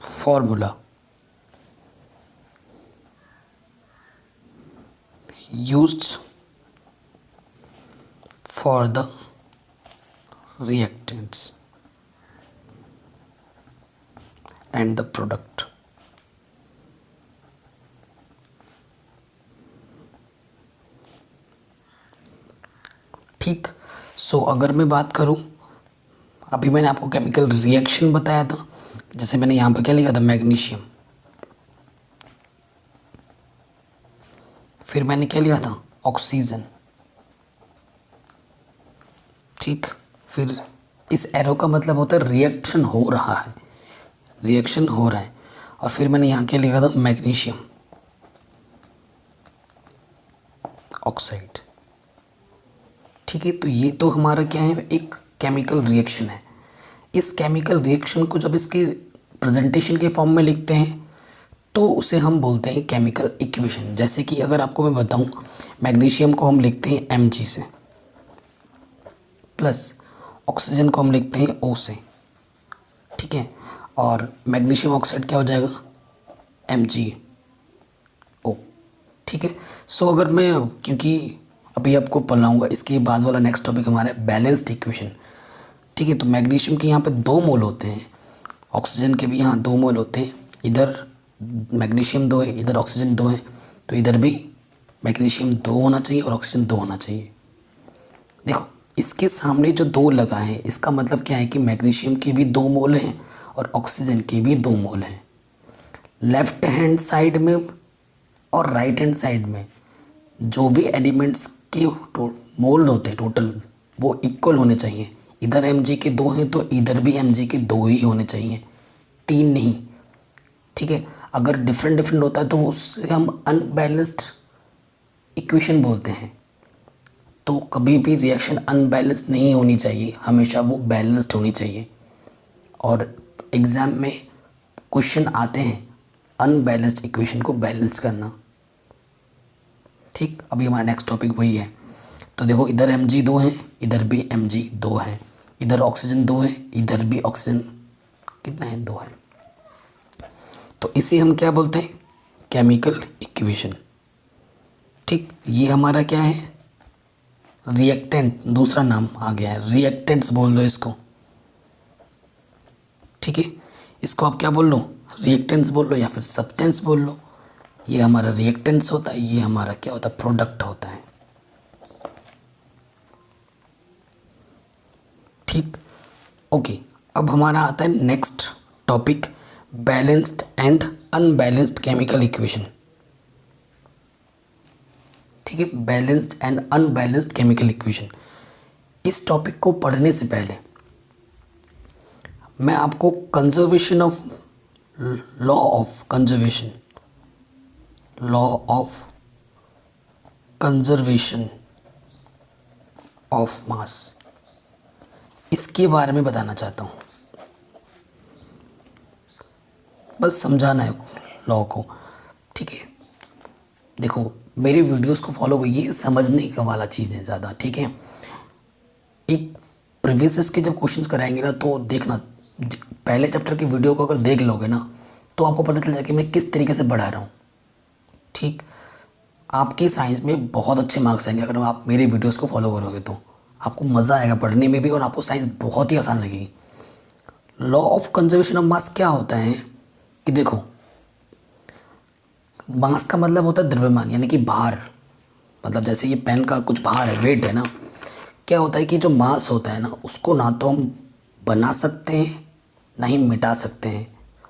formula used for the reactants and the product. ठीक, सो अगर मैं बात करूं, अभी मैंने आपको केमिकल रिएक्शन बताया था। जैसे मैंने यहाँ पर क्या लिखा था? मैग्नीशियम। फिर मैंने क्या लिखा था? ऑक्सीजन। ठीक, फिर इस एरो का मतलब होता है रिएक्शन हो रहा है, रिएक्शन हो रहा है। और फिर मैंने यहाँ क्या लिखा था? Magnesium oxide. ठीक है, तो ये तो हमारा क्या है? एक केमिकल रिएक्शन है। इस केमिकल रिएक्शन को जब इसके प्रेजेंटेशन के फॉर्म में लिखते हैं तो उसे हम बोलते हैं केमिकल इक्वेशन। जैसे कि अगर आपको मैं बताऊं, मैग्नीशियम को हम लिखते हैं Mg से, प्लस ऑक्सीजन को हम लिखते हैं O से। ठीक है, और मैग्नीशियम ऑक्साइड क्या हो जाएगा? MgO। ठीक है, सो अगर मैं, क्योंकि अभी आपको पढ़ाऊँगा, इसके बाद वाला नेक्स्ट टॉपिक हमारा है बैलेंस्ड इक्वेशन। ठीक है, तो मैग्नीशियम के यहाँ पे 2 मोल होते हैं, ऑक्सीजन के भी यहाँ 2 मोल होते हैं। इधर मैग्नीशियम 2 है, इधर ऑक्सीजन 2 है, तो इधर भी मैग्नीशियम 2 होना चाहिए और ऑक्सीजन 2 होना चाहिए। देखो इसके सामने जो 2 लगा है इसका मतलब क्या है कि मैग्नीशियम के भी 2 मोल हैं और ऑक्सीजन के भी 2 मोल हैं। लेफ्ट हैंड साइड में और राइट हैंड साइड में जो भी एलिमेंट्स के मोल होते हैं टोटल, वो इक्वल होने चाहिए। इधर Mg के 2 हैं तो इधर भी Mg के 2 ही होने चाहिए, 3 नहीं। ठीक है, अगर डिफरेंट डिफरेंट होता है तो उससे हम अनबैलेंस्ड इक्वेशन बोलते हैं। तो कभी भी रिएक्शन अनबैलेंस्ड नहीं होनी चाहिए, हमेशा वो बैलेंस्ड होनी चाहिए। और एग्ज़ाम में क्वेश्चन आते हैं अनबैलेंस्ड इक्वेशन को बैलेंस करना। ठीक, अभी हमारा नेक्स्ट टॉपिक वही है। तो देखो इधर Mg 2 है, इधर भी Mg 2 है, इधर ऑक्सीजन 2 है, इधर भी ऑक्सीजन कितना है, 2 है। तो इसे हम क्या बोलते हैं, केमिकल इक्वेशन। ठीक, ये हमारा क्या है, रिएक्टेंट, दूसरा नाम आ गया है, रिएक्टेंट्स बोल लो इसको। ठीक है, इसको आप क्या बोल लो, रिएक्टेंट्स बोल लो या फिर सब्सटेंस बोल लो। ये हमारा रिएक्टेंट्स होता है, ये हमारा क्या होता है, प्रोडक्ट होता है। ठीक, ओके। अब हमारा आता है next topic, balanced and unbalanced chemical equation. ठीक है, balanced and unbalanced chemical equation. इस टॉपिक को पढ़ने से पहले मैं आपको conservation of law of conservation, law of conservation of mass, इसके बारे में बताना चाहता हूँ। बस समझाना है लॉ को। ठीक है, देखो मेरी वीडियोस को फॉलो करिए, समझने का वाला चीज़ है ज़्यादा। ठीक है, एक प्रीवियस के जब क्वेश्चंस कराएंगे ना तो देखना, पहले चैप्टर की वीडियो को अगर देख लोगे ना तो आपको पता चल जाएगा कि मैं किस तरीके से पढ़ा रहा हूँ। ठीक, आपके साइंस में बहुत अच्छे मार्क्स आएंगे अगर आप मेरे वीडियोस को फॉलो करोगे, तो आपको मज़ा आएगा पढ़ने में भी और आपको साइंस बहुत ही आसान लगेगी। Law of conservation of mass क्या होता है कि देखो, मास का मतलब होता है द्रव्यमान, यानी कि भार। मतलब जैसे ये पेन का कुछ भार है, वेट है ना, क्या होता है कि जो मास होता है ना उसको ना तो हम बना सकते हैं ना ही मिटा सकते हैं,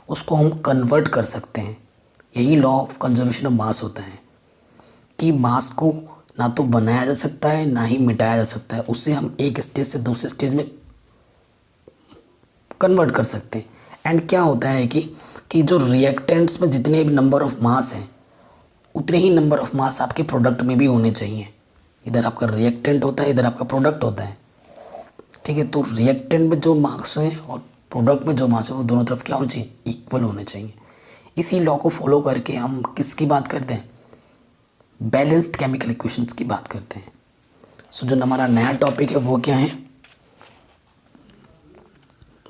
उसको हम कन्वर्ट कर सकते हैं। यही law of conservation of mass होता है कि मास को ना तो बनाया जा सकता है ना ही मिटाया जा सकता है, उससे हम एक स्टेज से दूसरे स्टेज में कन्वर्ट कर सकते हैं। एंड क्या होता है कि जो रिएक्टेंट्स में जितने भी नंबर ऑफ मास हैं उतने ही नंबर ऑफ मास आपके प्रोडक्ट में भी होने चाहिए। इधर आपका रिएक्टेंट होता है, इधर आपका प्रोडक्ट होता है। ठीक है, तो रिएक्टेंट में जो मास हैं और प्रोडक्ट में जो मास है वो दोनों तरफ क्या होना चाहिए, इक्वल होने चाहिए। इसी लॉ को फॉलो करके हम किसकी बात करते हैं, बैलेंस्ड केमिकल इक्वेशंस की बात करते हैं। सो जो हमारा नया टॉपिक है वो क्या है,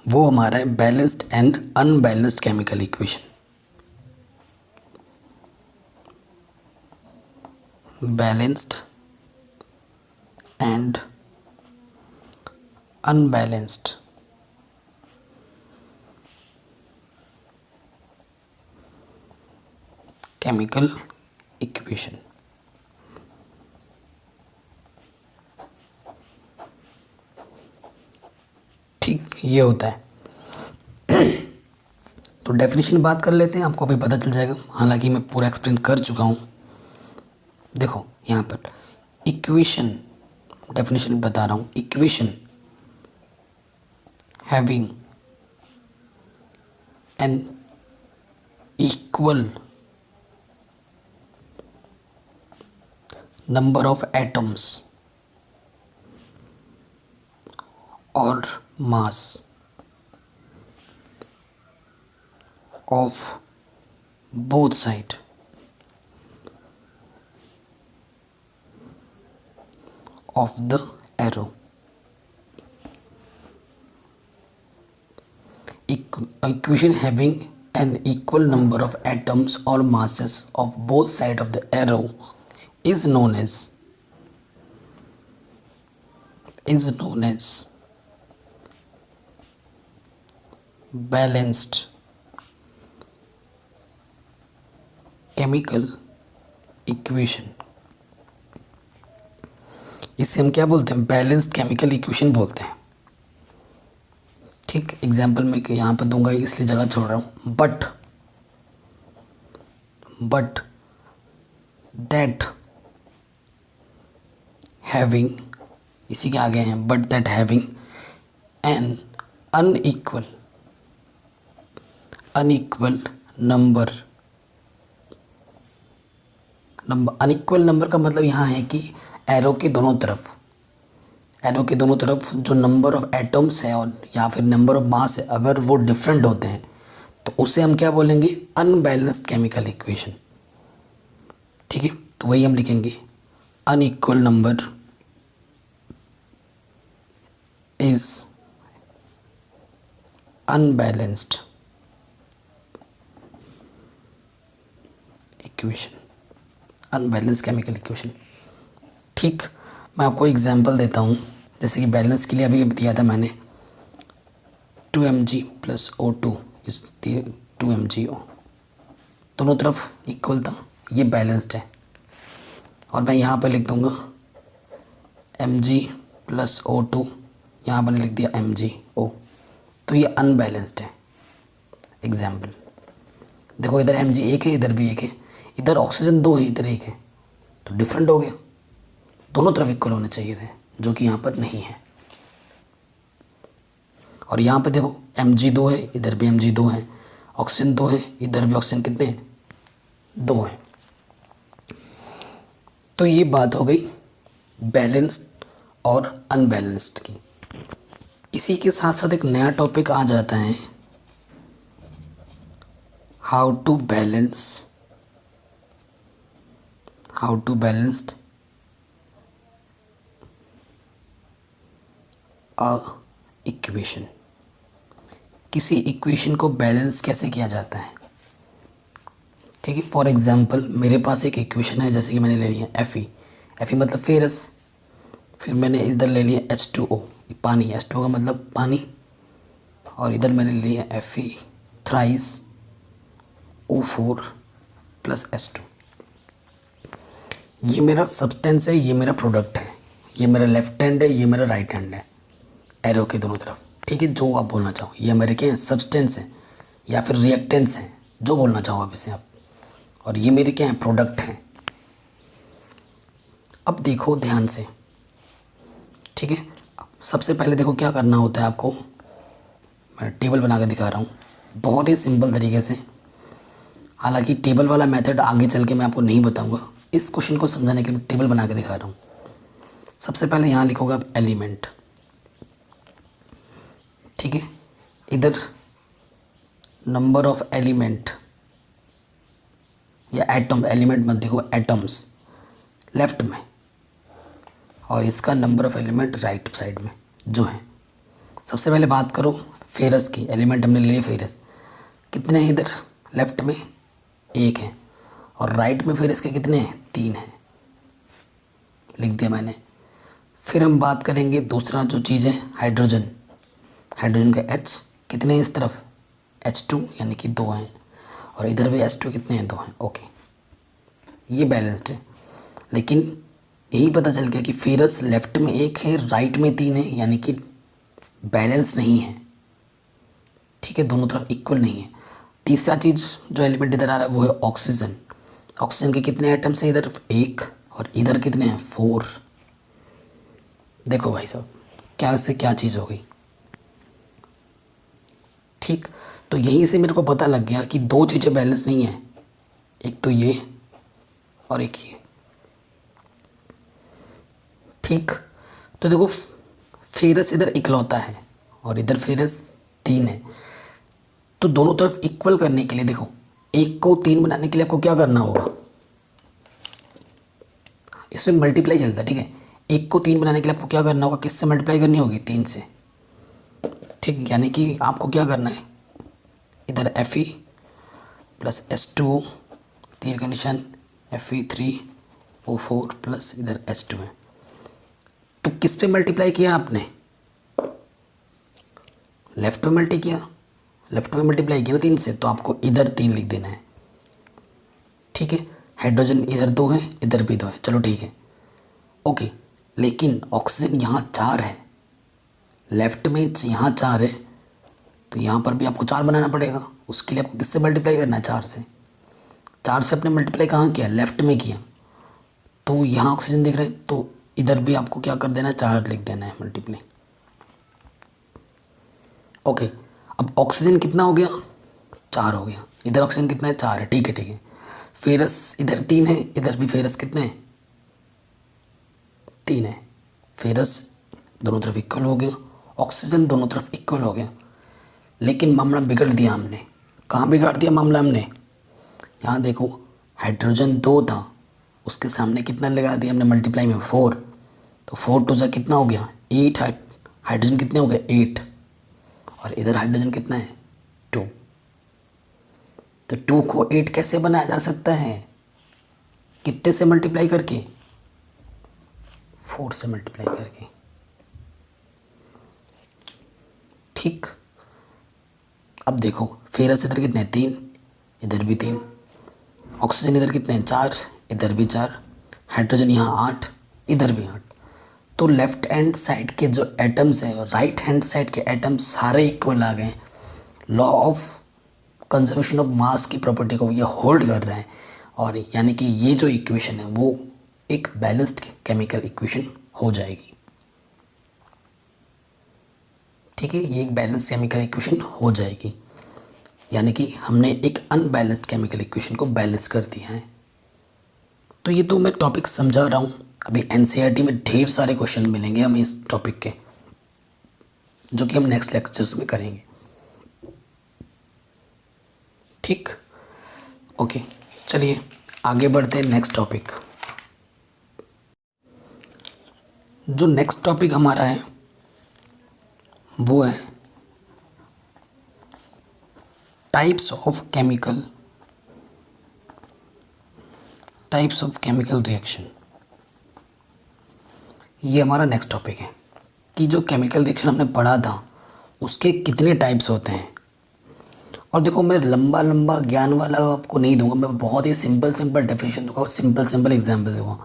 वो हमारा है balanced and unbalanced chemical equation. Balanced and unbalanced chemical equation. ठीक, ये होता है। तो डेफिनेशन बात कर लेते हैं, आपको अभी पता चल जाएगा, हालांकि मैं पूरा एक्सप्लेन कर चुका हूँ। देखो यहाँ पर इक्वेशन, डेफिनेशन बता रहा हूँ, equation having an equal number of atoms or mass of both side of the arrow, equation having an equal number of atoms or masses of both side of the arrow is known as balanced chemical equation, इसे हम क्या बोलते हैं, बैलेंस्ड केमिकल इक्वेशन बोलते हैं। ठीक, एग्जाम्पल मैं यहाँ पर दूंगा इसलिए जगह छोड़ रहा हूँ। बट दैट हैविंग, इसी के आगे हैं, but that having an unequal number, unequal number का मतलब यहाँ है कि एरो के दोनों तरफ जो नंबर ऑफ एटम्स हैं और या फिर नंबर ऑफ मास है, अगर वो डिफरेंट होते हैं तो उसे हम क्या बोलेंगे, अनबैलेंस्ड केमिकल इक्वेशन। ठीक है, तो वही हम लिखेंगे, unequal number is unbalanced equation, unbalanced chemical equation. ठीक, मैं आपको एग्जांपल देता हूँ, जैसे कि बैलेंस के लिए अभी दिया था मैंने 2mg प्लस O2 इस 2mgO, दोनों तरफ इक्वल था, ये बैलेंस्ड है। और मैं यहाँ पर लिख दूँगा mg प्लस O2, यहाँ पर लिख दिया mgO, तो ये अनबैलेंस्ड है। एग्जाम्पल देखो, इधर mg एक है, इधर भी एक है, इधर ऑक्सीजन 2 है, इधर 1 है, तो डिफरेंट हो गया, दोनों तरफ इक्वल होने चाहिए थे, जो कि यहाँ पर नहीं है। और यहाँ पे देखो mg2 है, इधर भी mg2 है, ऑक्सीजन 2 है, इधर भी ऑक्सीजन कितने हैं, 2 हैं। तो ये बात हो गई बैलेंस्ड और अनबैलेंस्ड की। इसी के साथ साथ एक नया टॉपिक आ जाता है, how to balance a equation. किसी इक्वेशन को बैलेंस कैसे किया जाता है। ठीक है, फॉर एग्जांपल मेरे पास एक इक्वेशन है, जैसे कि मैंने ले लिया Fe मतलब फेरस, फिर मैंने इधर ले लिया H2O पानी, H2O का मतलब पानी, और इधर मैंने लिया Fe thrice O4 plus H2। ये मेरा सब्सटेंस है, ये मेरा प्रोडक्ट है, ये मेरा लेफ्ट हैंड है, ये मेरा राइट हैंड है, एरो के दोनों तरफ। ठीक है, जो आप बोलना चाहो, ये मेरे क्या हैं, सब्सटेंस हैं या फिर रिएक्टेंट्स हैं, जो बोलना चाहो आप इसे आप, और ये मेरे क्या हैं, प्रोडक्ट हैं। अब देखो ध्यान से, ठीक है, सबसे पहले देखो क्या करना होता है आपको, मैं टेबल बना के दिखा रहा हूँ बहुत ही सिंपल तरीके से। हालांकि टेबल वाला मेथड आगे चल के मैं आपको नहीं बताऊँगा, इस क्वेश्चन को समझाने के लिए टेबल बना के दिखा रहा हूँ। सबसे पहले यहाँ लिखोगे आप एलिमेंट, ठीक है, इधर नंबर ऑफ एलिमेंट या एटम, एलिमेंट मत देखो, एटम्स लेफ्ट में, और इसका number of element right side में जो है। सबसे पहले बात करो फेरस की, एलिमेंट हमने लिए फेरस, कितने हैं इधर लेफ्ट में, 1 है, और राइट में फेरस के कितने हैं, 3 हैं, लिख दिया मैंने। फिर हम बात करेंगे दूसरा जो चीज़ है हाइड्रोजन, हाइड्रोजन का H कितने हैं इस तरफ, H2 यानी कि 2 हैं, और इधर भी H2 कितने हैं, 2 हैं। ओके, ये बैलेंस्ड है। लेकिन यही पता चल गया कि फेरस लेफ्ट में 1 है, राइट में 3 है, यानी कि बैलेंस नहीं है। ठीक है, दोनों तरफ इक्वल नहीं है। तीसरा चीज़ जो एलिमेंट इधर आ रहा है वो है ऑक्सीजन। ऑक्सीजन के कितने एटम्स हैं इधर, 1, और इधर कितने हैं, 4। देखो भाई साहब, क्या से क्या चीज़ हो गई। ठीक, तो यहीं से मेरे को पता लग गया कि 2 चीज़ें बैलेंस नहीं है, एक तो ये और एक ये। ठीक, तो देखो फेरस इधर इकलौता है और इधर फेरस 3 है, तो दोनों तरफ इक्वल करने के लिए देखो, 1 को 3 बनाने के लिए आपको क्या करना होगा, इसमें मल्टीप्लाई चलता है। ठीक है, 1 को 3 बनाने के लिए आपको क्या करना होगा, किससे मल्टीप्लाई करनी होगी, 3 से। ठीक, यानी कि आपको क्या करना है, इधर Fe प्लस H2O, तीर का निशान, Fe3O4 प्लस इधर H2 है। तो किस पे मल्टीप्लाई किया आपने, लेफ्ट में मल्टीप्लाई किया ना 3 से, तो आपको इधर 3 लिख देना है। ठीक है, हाइड्रोजन इधर 2 है, इधर भी 2 है, चलो ठीक है, ओके। लेकिन ऑक्सीजन यहाँ 4 है, लेफ्ट में यहाँ 4 है, तो यहाँ पर भी आपको 4 बनाना पड़ेगा। उसके लिए आपको किससे मल्टीप्लाई करना है? 4 से। 4 से आपने मल्टीप्लाई कहाँ किया? लेफ्ट में किया। तो यहाँ ऑक्सीजन दिख रहा है, तो इधर भी आपको क्या कर देना है? 4 लिख देना है मल्टीप्लाई। ओके, अब ऑक्सीजन कितना हो गया? 4 हो गया। इधर ऑक्सीजन कितना है? 4 है, ठीक है ठीक है। फेरस इधर 3 है, इधर भी फेरस कितने हैं? 3 है। फेरस दोनों तरफ इक्वल हो गया, ऑक्सीजन दोनों तरफ इक्वल हो गया। लेकिन मामला बिगड़ दिया हमने। कहाँ बिगाड़ दिया मामला हमने? यहाँ देखो, हाइड्रोजन 2 था, उसके सामने कितना लगा दिया हमने मल्टीप्लाई में? 4। तो 4 टू जा कितना हो गया? 8। हाइड्रोजन कितने हो गए? 8। और इधर हाइड्रोजन कितना है? 2। तो 2 को 8 कैसे बनाया जा सकता है? कितने से मल्टीप्लाई करके? 4 से मल्टीप्लाई करके, ठीक। अब देखो, फेरस इधर कितने हैं? 3, इधर भी 3। ऑक्सीजन इधर कितने हैं? 4, इधर भी 4। हाइड्रोजन यहाँ 8, इधर भी 8। तो लेफ्ट हैंड साइड के जो एटम्स हैं, राइट हैंड साइड के एटम्स सारे इक्वल आ गए। Law of conservation of mass की प्रॉपर्टी को ये होल्ड कर रहे हैं, और यानी कि ये जो इक्वेशन है वो एक बैलेंस्ड केमिकल इक्वेशन हो जाएगी। ठीक है, ये एक बैलेंस केमिकल इक्वेशन हो जाएगी, यानी कि हमने एक अनबैलेंस्ड केमिकल इक्वेशन को बैलेंस कर दिया है। तो ये तो मैं टॉपिक समझा रहा हूँ। अभी एनसीईआरटी में ढेर सारे क्वेश्चन मिलेंगे हमें इस टॉपिक के, जो कि हम नेक्स्ट लेक्चर्स में करेंगे। ठीक, ओके, चलिए आगे बढ़ते हैं नेक्स्ट टॉपिक। जो नेक्स्ट टॉपिक हमारा है वो है टाइप्स ऑफ केमिकल रिएक्शन। ये हमारा नेक्स्ट टॉपिक है कि जो केमिकल रिएक्शन हमने पढ़ा था उसके कितने टाइप्स होते हैं। और देखो, मैं लंबा ज्ञान वाला आपको नहीं दूंगा, मैं बहुत ही सिंपल डेफिनेशन दूंगा और सिंपल एग्जाम्पल दूंगा।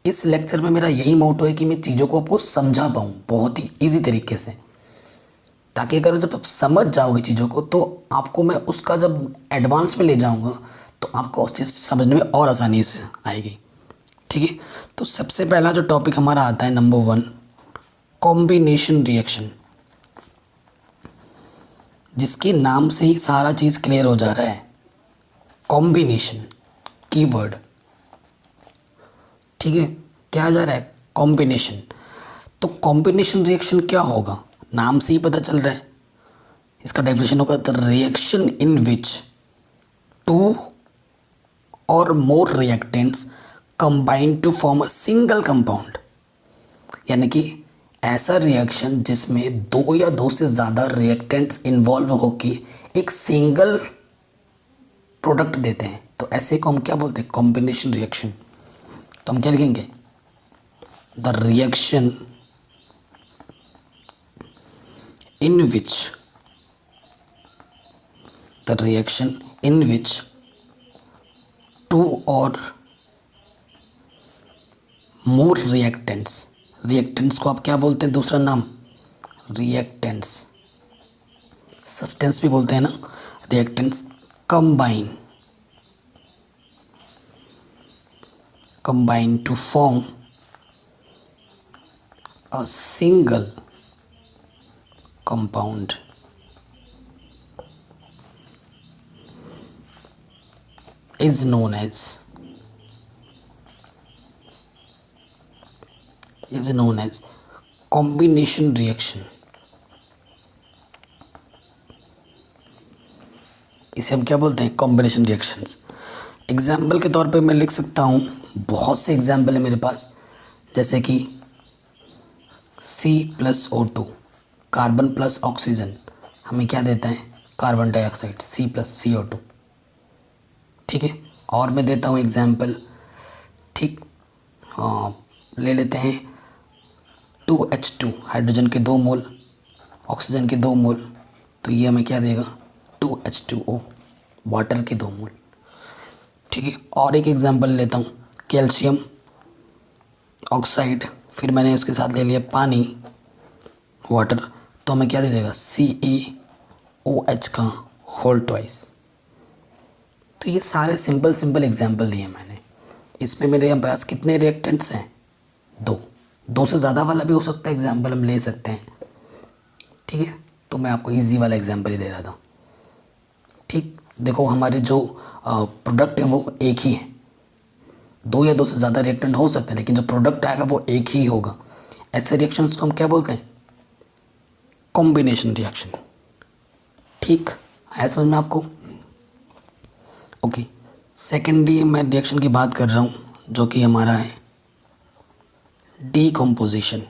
इस लेक्चर में मेरा यही मोटो है कि मैं चीज़ों को आपको समझा पाऊँ बहुत ही ईजी तरीके से, ताकि अगर जब आप समझ जाओगे चीज़ों को तो आपको मैं उसका जब एडवांस में ले जाऊंगा तो आपको उस चीज़ समझने में और आसानी से आएगी। ठीक है, तो सबसे पहला जो टॉपिक हमारा आता है नंबर 1, कॉम्बिनेशन रिएक्शन, जिसके नाम से ही सारा चीज़ क्लियर हो जा रहा है। कॉम्बिनेशन कीवर्ड, ठीक है, क्या आ जा रहा है? कॉम्बिनेशन। तो कॉम्बिनेशन रिएक्शन क्या होगा? नाम से ही पता चल रहा है। इसका डेफिनेशन होगा द रिएक्शन इन विच 2 और more reactants combine to form a single compound, यानी कि ऐसा रिएक्शन जिसमें 2 या 2 से ज़्यादा रिएक्टेंट्स इन्वॉल्व होकर एक सिंगल प्रोडक्ट देते हैं। तो ऐसे को हम क्या बोलते हैं? Combination reaction. तो हम क्या लिखेंगे? द रिएक्शन इन विच 2 और मोर रिएक्टेंट्स को आप क्या बोलते हैं? दूसरा नाम रिएक्टेंट्स, सब्सटेंस भी बोलते हैं ना, reactants combine to form a single compound is known as combination reaction। इसे हम क्या बोलते हैं? Combination reactions. एग्जाम्पल के तौर पे मैं लिख सकता हूँ, बहुत से एग्जाम्पल है मेरे पास, जैसे कि C+O2, कार्बन प्लस ऑक्सीजन हमें क्या देता है? Carbon dioxide, C+CO2। ठीक है, और मैं देता हूँ एग्जाम्पल, ठीक, ले लेते हैं 2H2, हाइड्रोजन के 2 मोल, ऑक्सीजन के 2 मोल, तो ये हमें क्या देगा? 2H2O, वाटर के 2 मोल। ठीक है। और एक एग्जांपल लेता हूँ, कैल्शियम ऑक्साइड, फिर मैंने उसके साथ ले लिया पानी, वाटर, तो हमें क्या दे देगा, CaOH का होल ट्वाइस। तो ये सारे सिंपल एग्जांपल दिए मैंने। इसमें मेरे पास कितने रिएक्टेंट्स हैं, दो से ज़्यादा वाला भी हो सकता है एग्जांपल हम ले सकते हैं, ठीक है। तो मैं आपको इजी वाला एग्जांपल ही दे रहा था, ठीक। देखो हमारे जो प्रोडक्ट है वो एक ही है, दो या दो से ज़्यादा रिएक्टेंट हो सकते हैं, लेकिन जो प्रोडक्ट आएगा वो एक ही होगा। ऐसे रिएक्शंस को हम क्या बोलते हैं, कॉम्बिनेशन रिएक्शन, ठीक। आया समझ में आपको? ओके, सेकेंडली मैं रिएक्शन की बात कर रहा हूँ जो कि हमारा है डीकम्पोजिशन।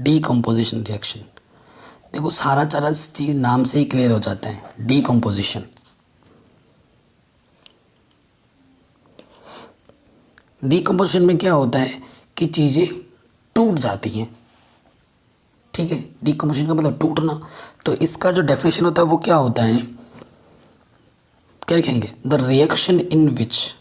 डीकम्पोजिशन रिएक्शन, देखो सारा चीज़ नाम से ही क्लियर हो जाता है, डीकम्पोजिशन। डीकम्पोजिशन में क्या होता है कि चीज़ें टूट जाती हैं, ठीक है। डीकम्पोजिशन का मतलब टूटना। तो इसका जो डेफिनेशन होता है वो क्या होता है, क्या लिखेंगे, the reaction in which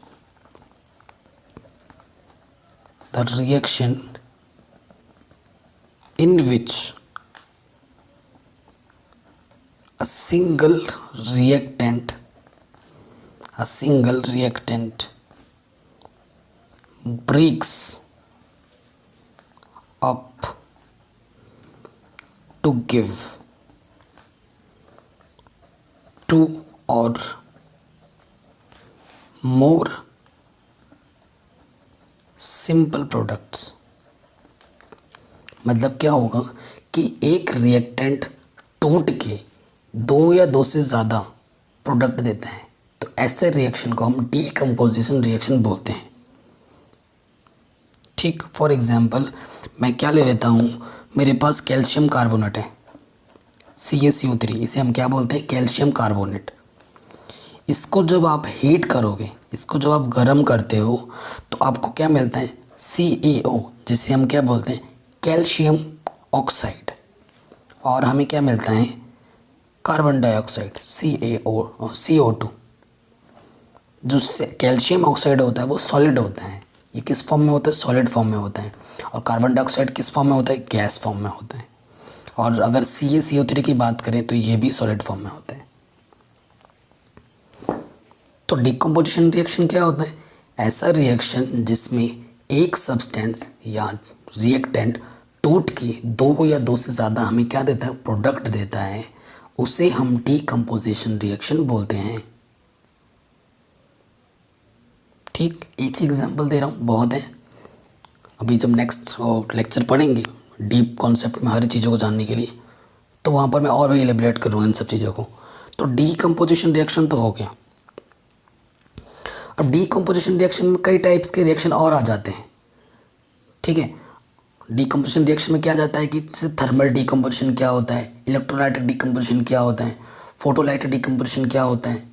a single reactant breaks up to give two or more simple products। मतलब क्या होगा कि एक रिएक्टेंट टूट के दो या दो से ज़्यादा प्रोडक्ट देता है, तो ऐसे रिएक्शन को हम डीकम्पोजिशन रिएक्शन बोलते हैं, ठीक। फॉर एग्जांपल मैं क्या ले लेता हूँ, मेरे पास कैल्शियम कार्बोनेट है CaCO3, इसे हम क्या बोलते हैं, कैल्शियम कार्बोनेट। इसको जब आप हीट करोगे, इसको जब आप गर्म करते हो, तो आपको क्या मिलता है, CaO, जिसे हम क्या बोलते हैं, कैल्शियम ऑक्साइड। और हमें क्या मिलता है, कार्बन डाइऑक्साइड CO2। जो कैल्शियम ऑक्साइड होता है वो सॉलिड होता है, ये किस फॉर्म में होता है, सॉलिड फॉर्म में होता है। और कार्बन डाइऑक्साइड किस फॉर्म में होता है, गैस फॉर्म में होता है। और अगर CaCO3 की बात करें तो ये भी सॉलिड फॉर्म में होता है। तो डिकम्पोजिशन रिएक्शन क्या होता है, ऐसा रिएक्शन जिसमें एक सब्सटेंस या रिएक्टेंट टूट के दो या दो से ज़्यादा हमें क्या देता है, प्रोडक्ट देता है, उसे हम डीकम्पोजिशन रिएक्शन बोलते हैं, ठीक। एक ही एग्जांपल दे रहा हूँ, बहुत है। अभी जब नेक्स्ट लेक्चर पढ़ेंगे डीप कॉन्सेप्ट में हर चीज़ों को जानने के लिए, तो वहाँ पर मैं और भी एलिब्रेट करूँगा इन सब चीज़ों को। तो डीकम्पोजिशन रिएक्शन तो हो गया। अब डीकम्पोजिशन रिएक्शन में कई टाइप्स के रिएक्शन और आ जाते हैं, ठीक है। डीकम्पोजिशन रिएक्शन में क्या जाता है कि जैसे थर्मल डीकम्पोजिशन क्या होता है, इलेक्ट्रोलाइटिक डीकम्पोजिशन क्या होता है, फोटोलाइटिक डीकम्पोजिशन क्या होता है,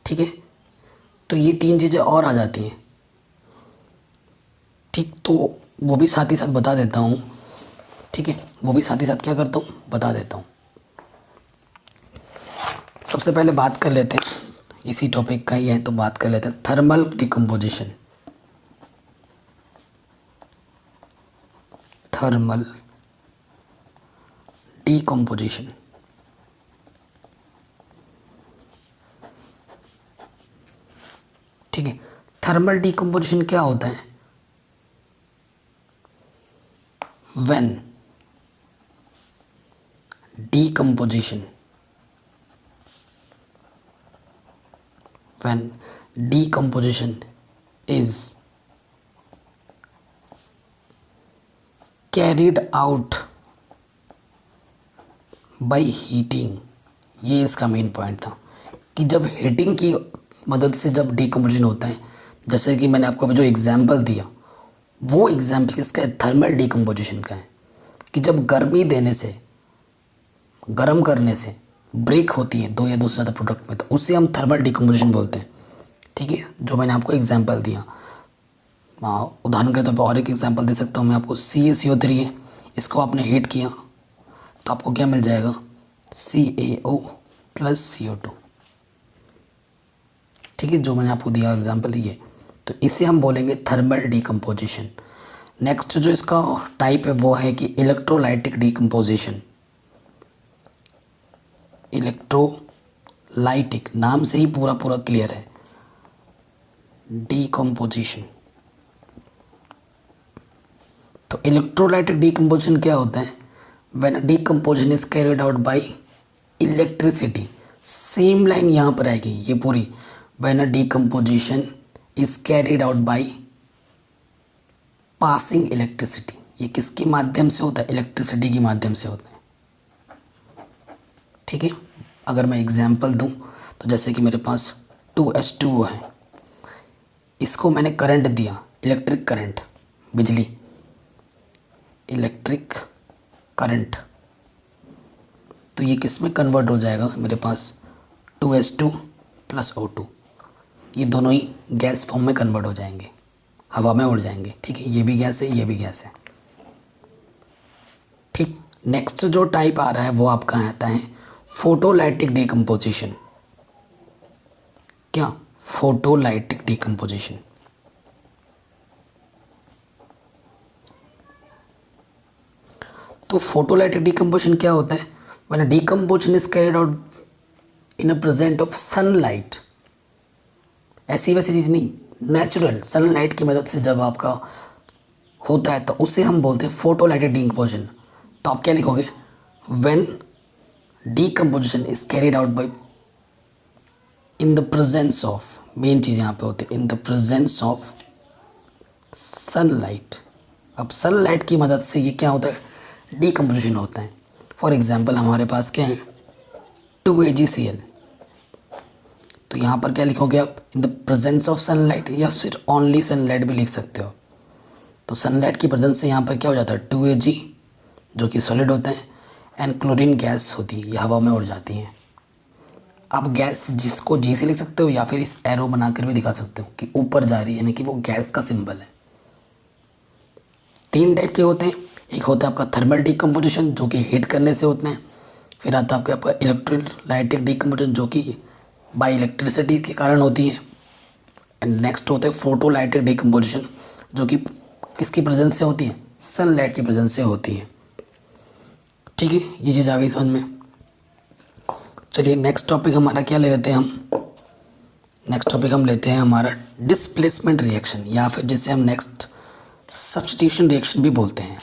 ठीक है। तो ये तीन चीज़ें और आ जाती हैं, ठीक। तो वो भी साथ ही साथ बता देता हूँ, ठीक है। वो भी साथ ही साथ क्या करता हूँ, बता देता हूँ। सबसे पहले बात कर लेते हैं, इसी टॉपिक का ही है तो बात कर लेते हैं, थर्मल डीकम्पोजिशन। थर्मल डीकम्पोजिशन, ठीक है। थर्मल डीकम्पोजिशन क्या होता है, when decomposition is carried out by heating। ये इसका मेन पॉइंट था कि जब हीटिंग की मदद से जब डीकम्पोजिशन होता है, जैसे कि मैंने आपको अभी जो एग्जांपल दिया, वो एग्जांपल इसका थर्मल डीकम्पोजिशन का है कि जब गर्मी देने से, गर्म करने से ब्रेक होती है दो या दो से ज़्यादा प्रोडक्ट में, तो उसे हम थर्मल डीकम्पोजिशन बोलते हैं, ठीक है। जो मैंने आपको एग्जांपल दिया, उदाहरण के तौर पर और एक एग्जांपल दे सकता हूँ मैं आपको। CaCO3 है, इसको आपने हीट किया तो आपको क्या मिल जाएगा, CaO + CO2, ठीक है, जो मैंने आपको दिया एग्जांपल ये, तो इसे हम बोलेंगे थर्मल डीकम्पोजिशन। नेक्स्ट जो इसका टाइप है वो है कि इलेक्ट्रोलाइटिक डीकम्पोजिशन। इलेक्ट्रोलाइटिक नाम से ही पूरा पूरा क्लियर है, डीकम्पोजिशन। तो इलेक्ट्रोलाइटिक डीकम्पोजिशन क्या होता है? When decomposition is carried out bye electricity. Same line यहाँ पर आएगी ये पूरी, when a decomposition is carried out by passing electricity. ये किसके माध्यम से होता है? इलेक्ट्रिसिटी के माध्यम से होता है। ठीक है, अगर मैं एग्जांपल दूं तो जैसे कि मेरे पास 2H2O है, इसको मैंने करंट दिया, इलेक्ट्रिक करंट, बिजली, इलेक्ट्रिक करंट, तो ये किस में कन्वर्ट हो जाएगा? मेरे पास 2H2 + O2, ये दोनों ही गैस फॉर्म में कन्वर्ट हो जाएंगे, हवा में उड़ जाएंगे। ठीक है, ये भी गैस है, ये भी गैस है। ठीक, नेक्स्ट जो टाइप आ रहा है वो आपका आता है फोटोलाइटिक डीकम्पोजिशन। क्या? Photolytic decomposition. तो फोटोलाइटिक डीकम्पोजिशन क्या होता है? When decomposition is carried out in a present of sunlight. ऐसी वैसी चीज़ नहीं, नेचुरल सनलाइट की मदद से जब आपका होता है तो उसे हम बोलते हैं फोटोलाइटिक डीकम्पोजिशन। तो आप क्या लिखोगे? When decomposition is carried out by in the presence of, मेन चीज़ यहाँ पे होती है, in the presence of sunlight. अब सनलाइट की मदद से ये क्या होता है? डीकम्पोजिशन होता है। फॉर एग्जांपल हमारे पास क्या है? 2AgCl। तो यहाँ पर क्या लिखोगे आप? इन द प्रेजेंस ऑफ सनलाइट, या सिर्फ ओनली सनलाइट भी लिख सकते हो। तो सनलाइट की प्रेजेंस से यहाँ पर क्या हो जाता है? 2Ag जो कि सॉलिड होता है, एंड क्लोरीन गैस होती है, ये हवा में उड़ जाती है। आप गैस जिसको G से लिख सकते हो, या फिर इस एरो बनाकर भी दिखा सकते हो कि ऊपर जा रही है, यानी कि वो गैस का सिंबल है। 3 टाइप के होते हैं। एक होता है आपका थर्मल डीकम्पोजिशन जो कि हीट करने से होते हैं, फिर आता है आपका इलेक्ट्रोलाइटिक डीकम्पोजिशन जो कि बाय इलेक्ट्रिसिटी के कारण होती है, एंड नेक्स्ट होता है फोटोलाइटिक डीकम्पोजिशन जो कि किसकी प्रेजेंस से होती है? सनलाइट की प्रेजेंस से होती है। ठीक है, ये चीज़ आ गई समझ में। चलिए नेक्स्ट टॉपिक हमारा क्या ले लेते हैं हम? नेक्स्ट टॉपिक हम लेते हैं हमारा डिस्प्लेसमेंट रिएक्शन, या फिर जिसे हम नेक्स्ट सब्स्टिट्यूशन रिएक्शन भी बोलते हैं।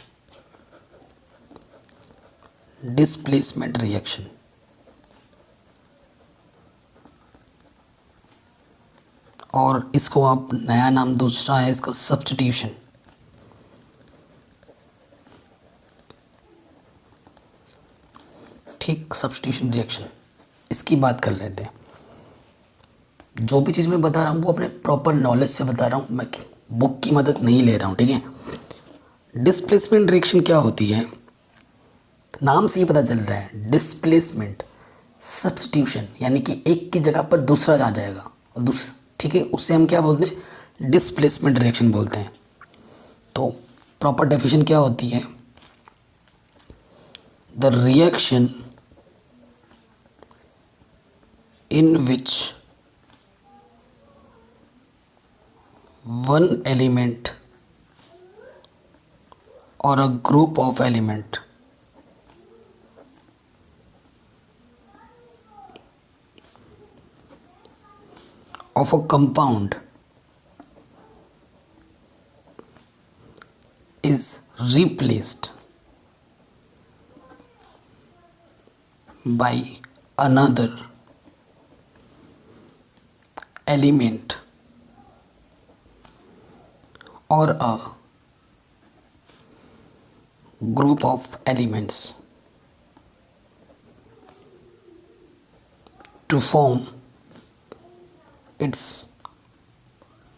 डिस्प्लेसमेंट रिएक्शन, और इसको आप नया नाम दूसरा है इसका सब्स्टिट्यूशन। ठीक, सब्स्टिट्यूशन रिएक्शन, इसकी बात कर लेते हैं। जो भी चीज़ मैं बता रहा हूँ वो अपने प्रॉपर नॉलेज से बता रहा हूँ, मैं बुक की मदद नहीं ले रहा हूँ। ठीक है, डिस्प्लेसमेंट रिएक्शन क्या होती है? नाम से ही पता चल रहा है, डिस्प्लेसमेंट, सब्स्टिट्यूशन, यानी कि एक की जगह पर दूसरा आ जाएगा और दूसरा, ठीक है, उससे हम क्या बोलते हैं? डिस्प्लेसमेंट रिएक्शन बोलते हैं। तो प्रॉपर डेफिनेशन क्या होती है? The reaction in which one element or a group of element of a compound is replaced by another element or a group of elements to form its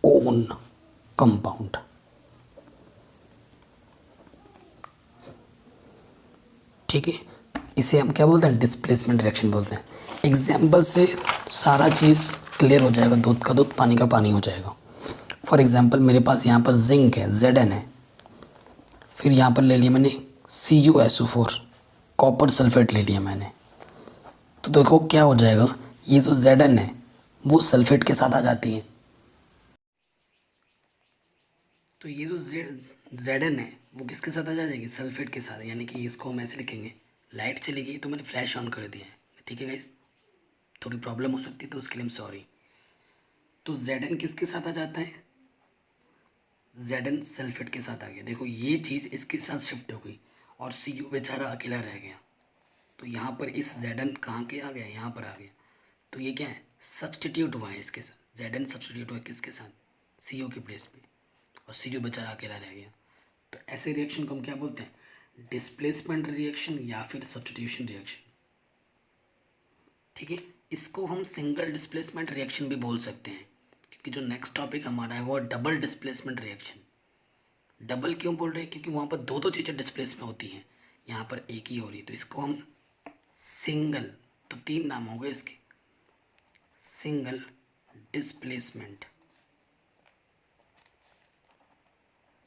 own compound. ठीक है, इसे हम क्या बोलते हैं? डिस्प्लेसमेंट रिएक्शन बोलते हैं। एग्जाम्पल से सारा चीज़ क्लियर हो जाएगा, दूध का दूध पानी का पानी हो जाएगा। फॉर एग्जांपल मेरे पास यहाँ पर जिंक है, Zn है, फिर यहाँ पर ले लिया मैंने CuSO4, कॉपर सल्फेट ले लिया मैंने। तो देखो क्या हो जाएगा, ये जो Zn है वो सल्फेट के साथ आ जाती हैं। तो ये जो जेड एन है वो किसके साथ आ जाएगी, सल्फेट के साथ, यानी कि इसको हम ऐसे लिखेंगे। लाइट चली गई तो मैंने फ्लैश ऑन कर दिया है, ठीक है गाइस, थोड़ी प्रॉब्लम हो सकती है तो उसके लिए हम सॉरी। तो जेड एन किसके साथ आ जाता है, जेड एन सल्फेट के साथ आ गया। देखो ये चीज़ इसके साथ शिफ्ट हो गई और सी यू बेचारा अकेला रह गया। तो यहाँ पर इस जेड एन कहाँ के आ गया, यहाँ पर आ गया। तो ये क्या है, सब्सटीट्यूट हुआ है इसके साथ, जेड एन सब्सटीट्यूट हुआ है किसके साथ, सी यू के प्लेस पे, और सी यू बेचारा अकेला रह गया। तो ऐसे रिएक्शन को हम क्या बोलते हैं, डिस्प्लेसमेंट रिएक्शन या फिर सब्सटीट्यूशन रिएक्शन। ठीक है, इसको हम सिंगल डिस्प्लेसमेंट रिएक्शन भी बोल सकते हैं, क्योंकि जो नेक्स्ट टॉपिक हमारा है वो डबल डिस्प्लेसमेंट रिएक्शन। डबल क्यों बोल रहे हैं, क्योंकि वहाँ पर दो दो चीज़ें डिस्प्लेस में होती हैं, यहाँ पर एक ही हो रही है। तो इसको हम सिंगल, तो तीन नाम हो गए इसके, सिंगल डिस्प्लेसमेंट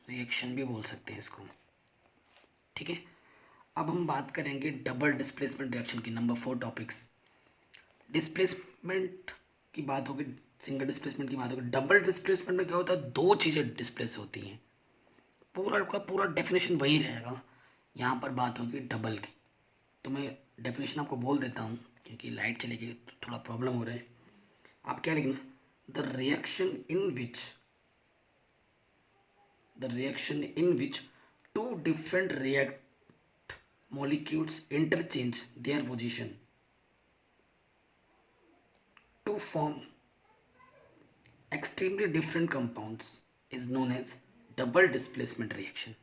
रिएक्शन भी बोल सकते हैं इसको। ठीक है, अब हम बात करेंगे डबल डिस्प्लेसमेंट रिएक्शन की, नंबर 4 टॉपिक्स। डिस्प्लेसमेंट की बात होगी, सिंगल डिस्प्लेसमेंट की बात होगी। डबल डिस्प्लेसमेंट में क्या होता है, दो चीज़ें डिस्प्लेस होती हैं, पूरा का पूरा डेफिनेशन वही रहेगा, यहाँ पर बात होगी डबल की। तो मैं डेफिनेशन आपको बोल देता हूँ, क्योंकि लाइट चली गई तो थोड़ा प्रॉब्लम हो रहा है। आप क्या लिखना, the reaction in which two different react molecules interchange their position to form extremely different compounds is known as double displacement reaction।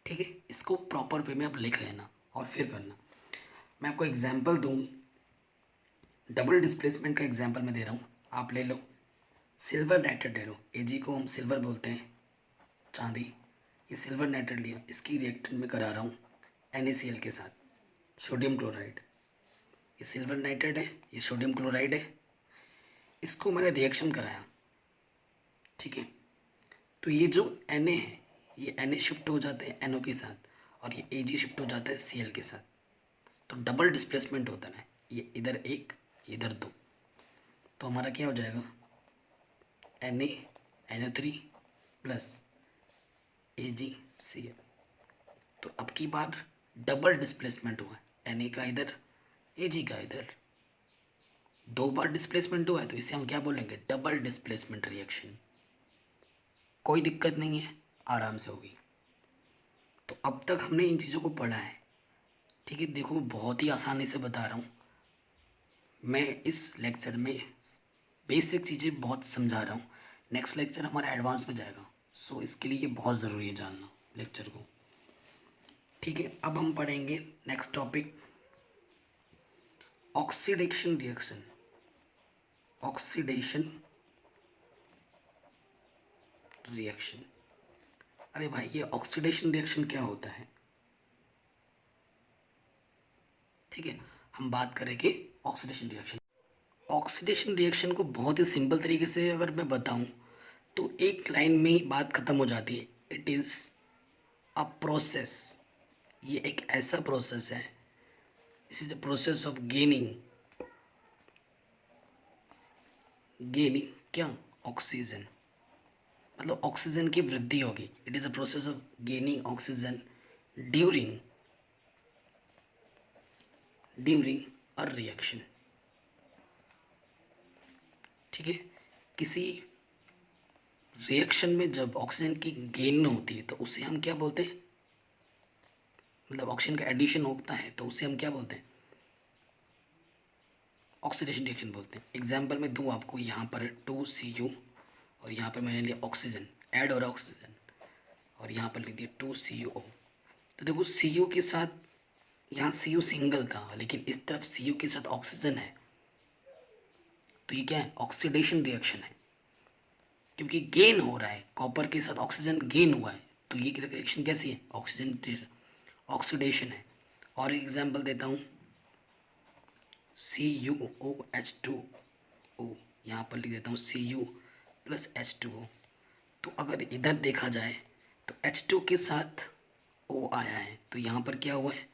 ठीक है, इसको प्रॉपर वे में आप लिख लेना और फिर करना। मैं आपको एग्जांपल दूं, डबल डिस्प्लेसमेंट का एग्जांपल मैं दे रहा हूँ, आप ले लो सिल्वर नाइट्रेट ले लो, Ag को हम सिल्वर बोलते हैं, चांदी। ये सिल्वर नाइट्रेट लिया, इसकी रिएक्टेंट में करा रहा हूँ NaCl के साथ सोडियम क्लोराइड। ये सिल्वर नाइट्रेट है, ये सोडियम क्लोराइड है, इसको मैंने रिएक्शन कराया। ठीक है, तो ये जो Na है ये Na शिफ्ट हो जाते हैं NO के साथ, और ये Ag शिफ्ट हो जाता है Cl के साथ। तो डबल डिस्प्लेसमेंट होता है, ये इधर एक इधर दो, तो हमारा क्या हो जाएगा, Na NO3 प्लस AgCl। तो अब की बार डबल डिस्प्लेसमेंट हुआ है, Na का इधर Ag का इधर, दो बार डिस्प्लेसमेंट हुआ है, तो इसे हम क्या बोलेंगे, डबल डिस्प्लेसमेंट रिएक्शन। कोई दिक्कत नहीं है, आराम से होगी। तो अब तक हमने इन चीज़ों को पढ़ा है। ठीक है, देखो बहुत ही आसानी से बता रहा हूँ मैं इस लेक्चर में, बेसिक चीज़ें बहुत समझा रहा हूँ। नेक्स्ट लेक्चर हमारा एडवांस में जाएगा, सो इसके लिए ये बहुत ज़रूरी है जानना लेक्चर को। ठीक है, अब हम पढ़ेंगे next topic, oxidation reaction. Oxidation reaction, अरे भाई ये ऑक्सीडेशन रिएक्शन क्या होता है। ठीक है, हम बात करेंगे ऑक्सीडेशन रिएक्शन। ऑक्सीडेशन रिएक्शन को बहुत ही सिंपल तरीके से अगर मैं बताऊं तो एक लाइन में ही बात खत्म हो जाती है, इट इज़ अ प्रोसेस। ये एक ऐसा प्रोसेस है, this is the process of gaining क्या, ऑक्सीजन, मतलब ऑक्सीजन की वृद्धि होगी। It is a process of gaining oxygen during a reaction. ठीक है, किसी रिएक्शन में जब ऑक्सीजन की गेन होती है तो उसे हम क्या बोलते हैं, मतलब ऑक्सीजन का एडिशन होता है तो उसे हम क्या बोलते हैं, ऑक्सीडेशन रिएक्शन बोलते हैं। एग्जाम्पल में दूँ आपको, यहाँ पर 2Cu और यहाँ पर मैंने लिया ऑक्सीजन, ऐड हो रहा ऑक्सीजन, और यहाँ पर लिख दिया 2CuO। तो देखो Cu के साथ, यहाँ Cu सिंगल था लेकिन इस तरफ Cu के साथ ऑक्सीजन है, तो ये क्या है, ऑक्सीडेशन रिएक्शन है, क्योंकि गेन हो रहा है, कॉपर के साथ ऑक्सीजन गेन हुआ है, तो ये रिएक्शन कैसी है, ऑक्सीडेशन है। और एग्जाम्पल देता हूँ, CuOH2O, यहाँ पर लिख देता हूँ Cu प्लस H2O। तो अगर इधर देखा जाए तो H2 के साथ O आया है, तो यहाँ पर क्या हुआ है,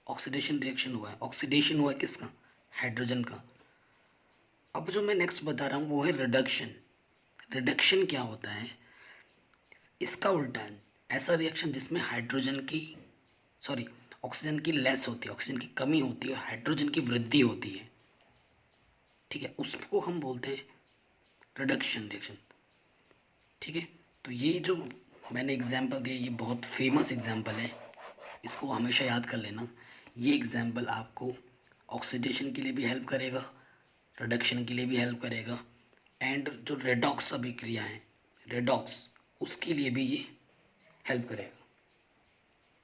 ऑक्सीडेशन रिएक्शन हुआ है। ऑक्सीडेशन हुआ है किसका, हाइड्रोजन का। अब जो मैं नेक्स्ट बता रहा हूँ वो है रिडक्शन। रिडक्शन क्या होता है, इसका उल्टा है, ऐसा रिएक्शन जिसमें हाइड्रोजन की सॉरी ऑक्सीजन की लेस होती है, ऑक्सीजन की कमी होती है, हाइड्रोजन की वृद्धि होती है, ठीक है, उसको हम बोलते हैं रिडक्शन रिएक्शन। ठीक है, तो ये जो मैंने एग्जांपल दिया ये बहुत फेमस एग्जांपल है, इसको हमेशा याद कर लेना। ये एग्जांपल आपको ऑक्सीडेशन के लिए भी हेल्प करेगा, रिडक्शन के लिए भी हेल्प करेगा, एंड जो रेडॉक्स अभिक्रिया है, रेडॉक्स, उसके लिए भी ये हेल्प करेगा।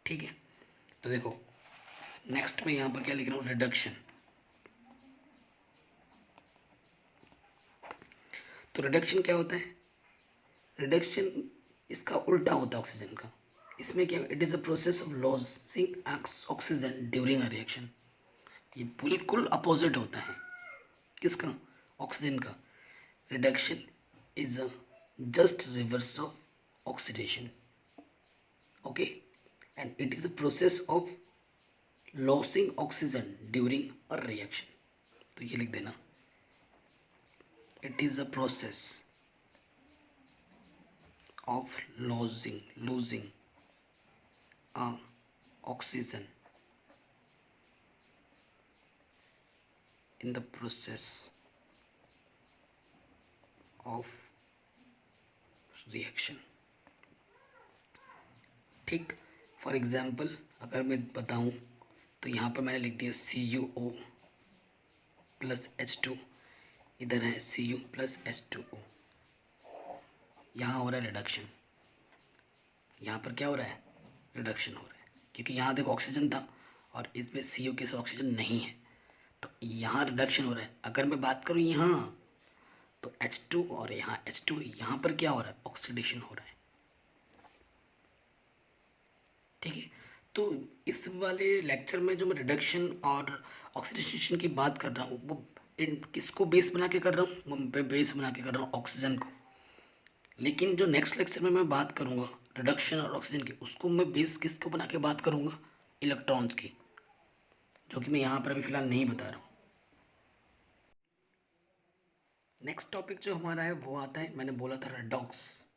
ठीक है, तो देखो नेक्स्ट में यहाँ पर क्या लिख रहा हूँ, रिडक्शन। तो रिडक्शन क्या होता है, रिडक्शन इसका उल्टा होता है ऑक्सीजन का। इसमें क्या, it is a process of losing oxygen during a reaction. ये बिल्कुल अपोजिट होता है किसका, ऑक्सीजन का। Reduction is a just reverse of oxidation, okay, and it is a process of losing oxygen during a reaction. तो ये लिख देना, it is a process of losing oxygen in the process of reaction। ठीक, फॉर एग्जाम्पल अगर मैं बताऊं तो यहाँ पर मैंने लिख दिया CuO प्लस H2, इधर है Cu प्लस H2O। यहाँ हो रहा है रिडक्शन, यहाँ पर क्या हो रहा है, रिडक्शन हो रहा है, क्योंकि यहाँ देखो ऑक्सीजन था और इसमें Cu के साथ ऑक्सीजन नहीं है, तो यहाँ रिडक्शन हो रहा है। अगर मैं बात करूँ यहाँ तो H2 और यहाँ H2, यहाँ पर क्या हो रहा है, ऑक्सीडेशन हो रहा है। ठीक है, तो इस वाले लेक्चर में जो मैं रिडक्शन और ऑक्सीडेशन की बात कर रहा हूँ वो इन किसको बेस बना के कर रहा हूँ, मैं बेस बना के कर रहा हूँ ऑक्सीजन को। लेकिन जो नेक्स्ट लेक्चर में मैं बात करूँगा रिडक्शन और ऑक्सीजन की, उसको मैं बेस किसको बना के बात करूँगा, इलेक्ट्रॉन्स की, जो कि मैं यहाँ पर अभी फ़िलहाल नहीं बता रहा हूँ। नेक्स्ट टॉपिक जो हमारा है वो आता है, मैंने बोला था रेडॉक्स,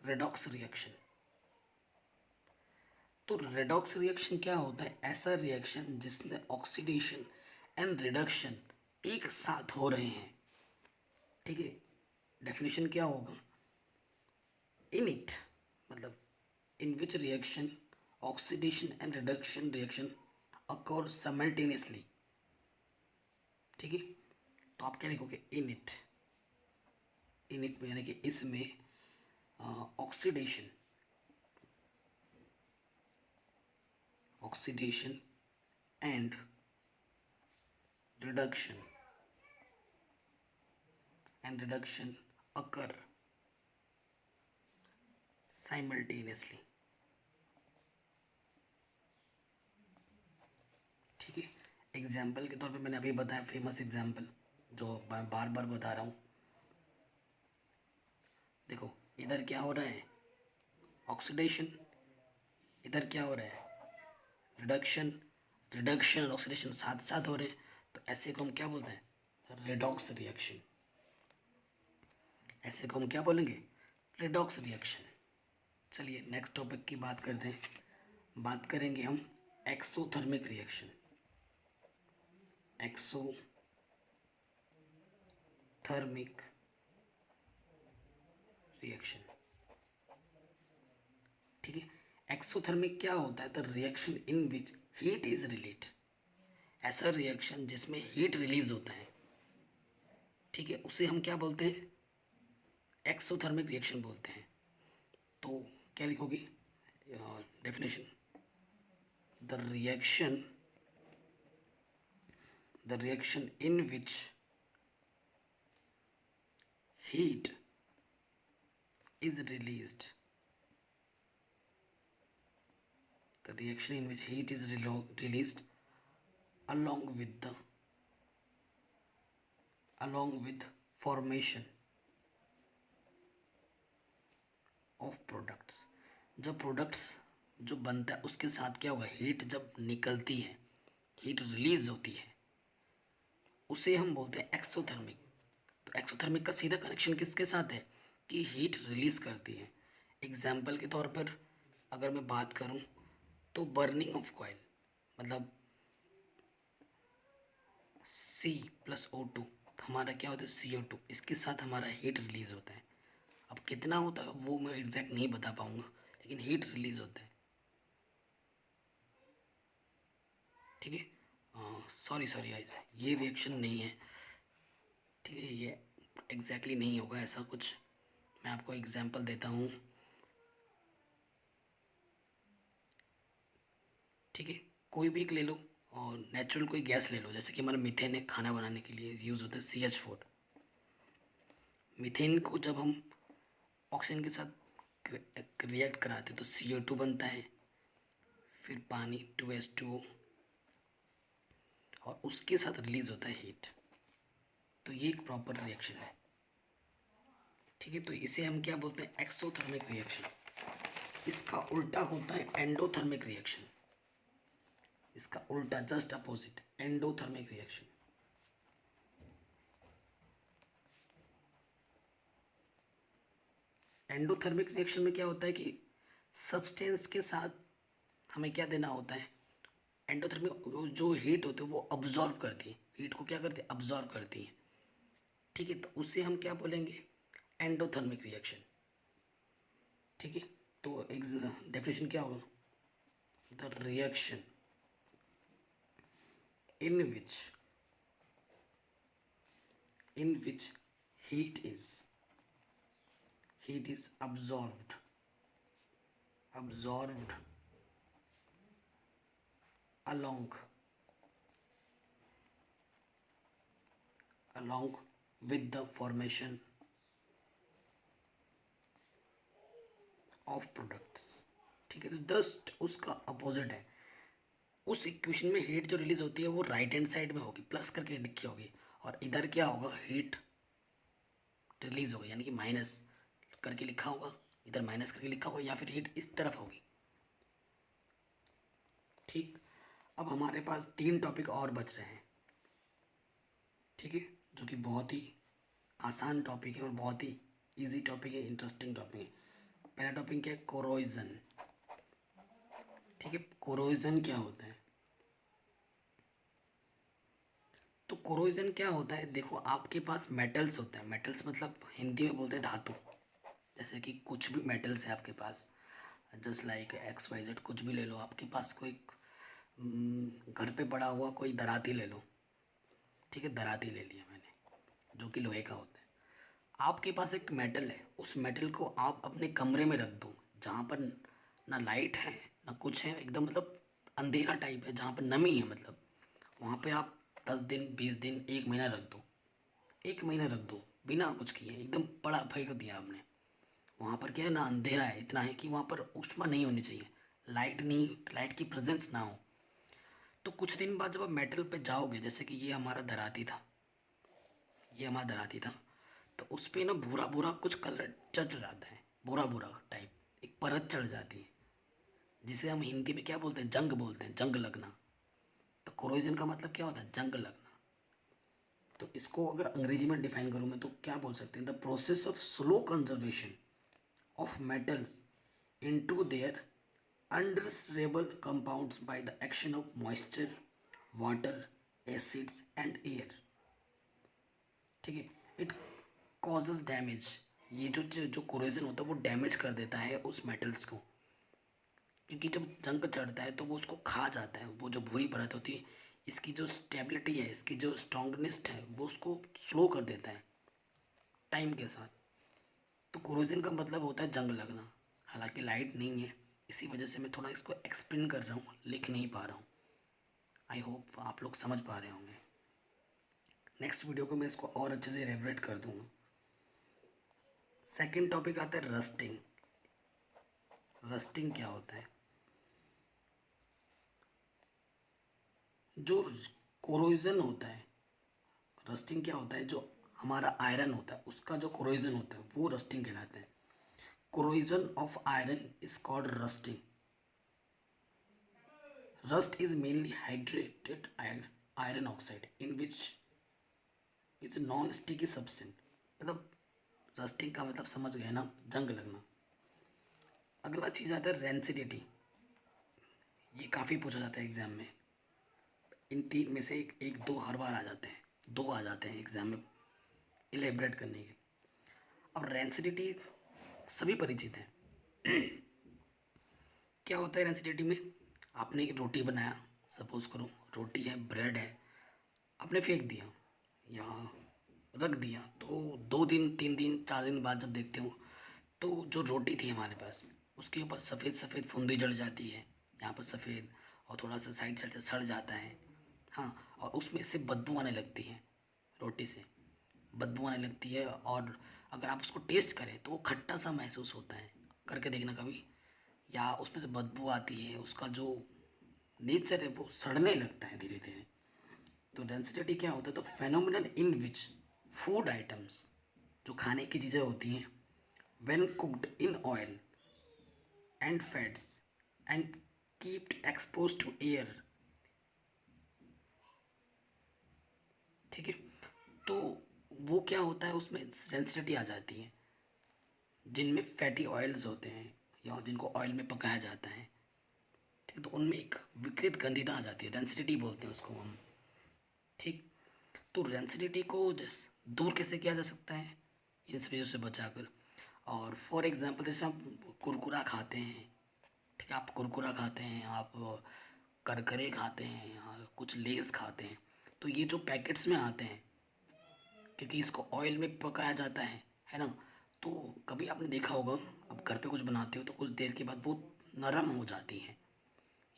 रेडॉक्स रिएक्शन। तो रेडॉक्स रिएक्शन क्या होता है, ऐसा रिएक्शन जिसमें ऑक्सीडेशन एंड रिडक्शन एक साथ हो रहे हैं। ठीक है, डेफिनेशन क्या होगा, इन इट मतलब in which reaction oxidation and reduction reaction occur simultaneously. ठीक है, तो आप क्या लिखोगे, इन इट, इन इट में यानी कि इसमें oxidation oxidation and reduction occur simultaneously। ठीक है, एग्जाम्पल के तौर पे मैंने अभी बताया फेमस एग्जाम्पल जो मैं बार बार बता रहा हूँ। देखो इधर क्या हो रहा है, ऑक्सीडेशन, इधर क्या हो रहा है, रिडक्शन, रिडक्शन और ऑक्सीडेशन साथ साथ हो रहे हैं, तो ऐसे को हम क्या बोलते हैं, रेडॉक्स रिएक्शन। ऐसे को हम क्या बोलेंगे, रेडॉक्स रिएक्शन। चलिए नेक्स्ट टॉपिक की बात करते हैं, बात करेंगे हम एक्सोथर्मिक रिएक्शन, एक्सोथर्मिक रिएक्शन। ठीक है, एक्सोथर्मिक क्या होता है, the reaction in which heat is released, ऐसा रिएक्शन जिसमें हीट रिलीज होता है। ठीक है, उसे हम क्या बोलते हैं, एक्सोथर्मिक रिएक्शन बोलते हैं। तो क्या लिखोगे, definition, the reaction in which heat is released, the reaction in which heat is released along with formation of products। जब प्रोडक्ट्स जो बनता है उसके साथ क्या होगा, हीट जब निकलती है हीट रिलीज होती है, उसे हम बोलते हैं एक्सोथर्मिक। तो एक्सोथर्मिक का सीधा कनेक्शन किसके साथ है कि हीट रिलीज करती है। एग्जाम्पल के तौर पर अगर मैं बात करूं तो बर्निंग ऑफ कॉइल, मतलब C+O2 हमारा क्या होता है CO2, इसके साथ हमारा हीट रिलीज होता है। अब कितना होता है वो मैं एग्जैक्ट नहीं बता पाऊंगा, लेकिन हीट रिलीज होता है। ठीक है, सॉरी गाइस, ये रिएक्शन नहीं है। ठीक है, ये एग्जैक्टली नहीं होगा ऐसा कुछ। मैं आपको एग्जांपल देता हूँ। ठीक है, कोई भी एक ले लो और नेचुरल कोई गैस ले लो, जैसे कि हमारा मीथेन है, खाना बनाने के लिए यूज़ होता है CH4। मीथेन को जब हम ऑक्सीजन के साथ रिएक्ट कराते हैं तो CO2 बनता है, फिर पानी 2H2O, और उसके साथ रिलीज होता है हीट। तो ये एक प्रॉपर रिएक्शन है। ठीक है, तो इसे हम क्या बोलते हैं एक्सोथर्मिक रिएक्शन। इसका उल्टा होता है एंडोथर्मिक रिएक्शन। इसका उल्टा just opposite endothermic reaction. Endothermic reaction में क्या होता है कि सब्सटेंस के साथ हमें क्या देना होता है। एंडोथर्मिक जो हीट होती है वो अब्जॉर्व करती है, हीट को क्या करती है अब्जॉर्व करती है। ठीक है, तो उसे हम क्या बोलेंगे एंडोथर्मिक रिएक्शन। ठीक है, तो एक डेफिनेशन क्या होगा, the reaction in which heat is absorbed along with the formation of products। ठीक है, तो जस्ट उसका अपोजिट है। उस इक्वेशन में हीट जो रिलीज होती है वो राइट हैंड साइड में होगी, प्लस करके लिखी होगी, और इधर क्या होगा हीट रिलीज होगा, यानी कि माइनस करके लिखा होगा, इधर माइनस करके लिखा होगा, या फिर हीट इस तरफ होगी। ठीक, अब हमारे पास 3 टॉपिक और बच रहे हैं। ठीक है, जो कि बहुत ही आसान टॉपिक है और बहुत ही इजी टॉपिक है, इंटरेस्टिंग टॉपिक है। पहला टॉपिक क्या है, कोरोजन। ठीक है, कोरोजन क्या होता है। तो कोरोजन क्या होता है, देखो आपके पास मेटल्स होते हैं, मेटल्स मतलब हिंदी में बोलते हैं धातु। जैसे कि कुछ भी मेटल्स है आपके पास, जस्ट लाइक XYZ, कुछ भी ले लो। आपके पास कोई घर पे पड़ा हुआ कोई दराती ले लो। ठीक है, दराती ले लिया मैंने, जो कि लोहे का होता है। आपके पास एक मेटल है, उस मेटल को आप अपने कमरे में रख दो, जहाँ पर ना लाइट है ना कुछ है, एकदम मतलब अंधेरा टाइप है, जहाँ पर नमी है, मतलब वहाँ पे आप 10 दिन 20 दिन 1 महीना रख दो। 1 महीना रख दो बिना कुछ किए, एकदम पड़ा फेंक दिया आपने। वहाँ पर क्या है ना, अंधेरा है, इतना है कि वहाँ पर ऊष्मा नहीं होनी चाहिए, लाइट नहीं, लाइट की प्रेजेंस ना हो। तो कुछ दिन बाद जब आप मेटल पे जाओगे, जैसे कि ये हमारा दराती था, ये हमारा दराती था, तो उस पर ना भूरा भूरा कुछ कलर चढ़ जाता है, भूरा भूरा टाइप एक परत चढ़ जाती है, जिसे हम हिंदी में क्या बोलते हैं, जंग बोलते हैं, जंग लगना। तो कोरोजन का मतलब क्या होता है, जंग लगना। तो इसको अगर अंग्रेजी में डिफाइन करूँ मैं तो क्या बोल सकते हैं, the process of slow conservation of metals into their unrestable compounds by the action of moisture, water, acids and air। ठीक है, इट कॉजेज डैमेज। ये जो कोरोजन होता है वो डैमेज कर देता है उस मेटल्स को, क्योंकि जब जंग चढ़ता है तो वो उसको खा जाता है। वो जो भूरी परत होती है, इसकी जो स्टेबिलिटी है, इसकी जो स्ट्रॉन्गनेस है, वो उसको स्लो कर देता है टाइम के साथ। तो कोरोजन का मतलब होता है जंग लगना। हालांकि लाइट नहीं है, इसी वजह से मैं थोड़ा इसको एक्सप्लेन कर रहा हूँ, लिख नहीं पा रहा हूँ। आई होप आप लोग समझ पा रहे होंगे। नेक्स्ट वीडियो को मैं इसको और अच्छे से एलेबरेट कर दूँगा। सेकंड टॉपिक आता है रस्टिंग। रस्टिंग क्या होता है, जो कोरोजन होता है, रस्टिंग क्या होता है, जो हमारा आयरन होता है उसका जो कोरोजन होता है वो रस्टिंग कहलाता है। Corrosion of iron is called rusting. Rust is mainly hydrated iron oxide in which is non sticky substance. मतलब रस्टिंग का मतलब समझ गए ना, जंग लगना। अगला चीज़ आता है रेंसिडिटी। ये काफ़ी पूछा जाता है एग्जाम में। इन तीन में से एक दो हर बार आ जाते हैं, दो आ जाते हैं एग्जाम में इलेबरेट करने के लिए। अब रेंसिडिटी सभी परिचित हैं। क्या होता है रेंसिडिटी में? आपने एक रोटी बनाया, सपोज करो रोटी है, ब्रेड है, आपने फेंक दिया या रख दिया, तो 2 दिन 3 दिन 4 दिन बाद जब देखते हो तो जो रोटी थी हमारे पास उसके ऊपर सफ़ेद सफ़ेद फुंदी जड़ जाती है, यहाँ पर सफ़ेद, और थोड़ा सा साइड साइड से सड़ जाता है। हाँ, और उसमें से बदबू आने लगती है, रोटी से बदबू आने लगती है। और अगर आप उसको टेस्ट करें तो वो खट्टा सा महसूस होता है, करके देखना कभी। या उसमें से बदबू आती है, उसका जो नेचर है वो सड़ने लगता है धीरे धीरे। तो डेंसिटी क्या होता है? तो phenomenon in which food items, जो खाने की चीज़ें होती हैं, when cooked in oil and fats and keeped expose to air, ठीक है, तो वो क्या होता है, उसमें डेंसिटी आ जाती है। जिनमें फैटी ऑयल्स होते हैं या जिनको ऑयल में पकाया जाता है, ठीक है, तो उनमें एक विकृत गंधीता आ जाती है, डेंसिटी बोलते हैं उसको हम। ठीक, तो रेंसिडिटी को दूर कैसे किया जा सकता है? इन चीज़ों से बचाकर। और फॉर एग्जांपल जैसे आप कुरकुरा खाते हैं, ठीक है, आप कुरकुरा खाते हैं, आप करकरे खाते हैं, या कुछ लेस खाते हैं, तो ये जो पैकेट्स में आते हैं, क्योंकि इसको ऑयल में पकाया जाता है ना, तो कभी आपने देखा होगा, आप घर पे कुछ बनाते हो तो कुछ देर के बाद वो नरम हो जाती है,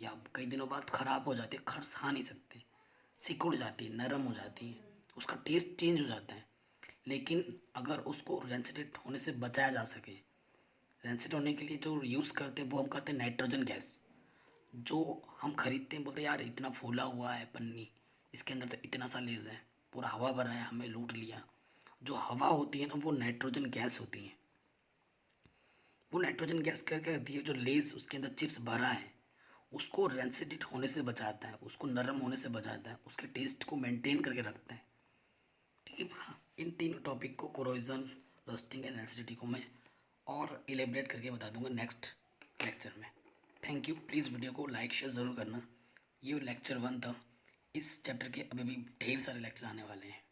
या कई दिनों बाद ख़राब हो जाती है, खा नहीं सकते, सिकुड़ जाती है, नरम हो जाती है, उसका टेस्ट चेंज हो जाता है। लेकिन अगर उसको रेंसिडेट होने से बचाया जा सके, रेंसिड होने के लिए जो यूज़ करते हैं वो हम करते हैं नाइट्रोजन गैस। जो हम खरीदते हैं, बोलते हैं यार इतना फूला हुआ है पन्नी, इसके अंदर तो इतना सा लेज है, पूरा हवा भरा है, हमें लूट लिया। जो हवा होती है ना, वो नाइट्रोजन गैस होती है। वो नाइट्रोजन गैस क्या करती है, जो लेस उसके अंदर चिप्स भरा है उसको रेंसिडिट होने से बचाता है, उसको नरम होने से बचाता है, उसके टेस्ट को मेंटेन करके रखता है। ठीक है, हाँ, इन तीनों टॉपिक को, कोरोजन, रस्टिंग एंड रेंसिडिटी को मैं और इलेबरेट करके बता दूंगा नेक्स्ट लेक्चर में। Thank you. प्लीज़ वीडियो को लाइक शेयर ज़रूर करना। ये लेक्चर 1 था। इस चैप्टर के अभी भी ढेर सारे लेक्चर आने वाले हैं।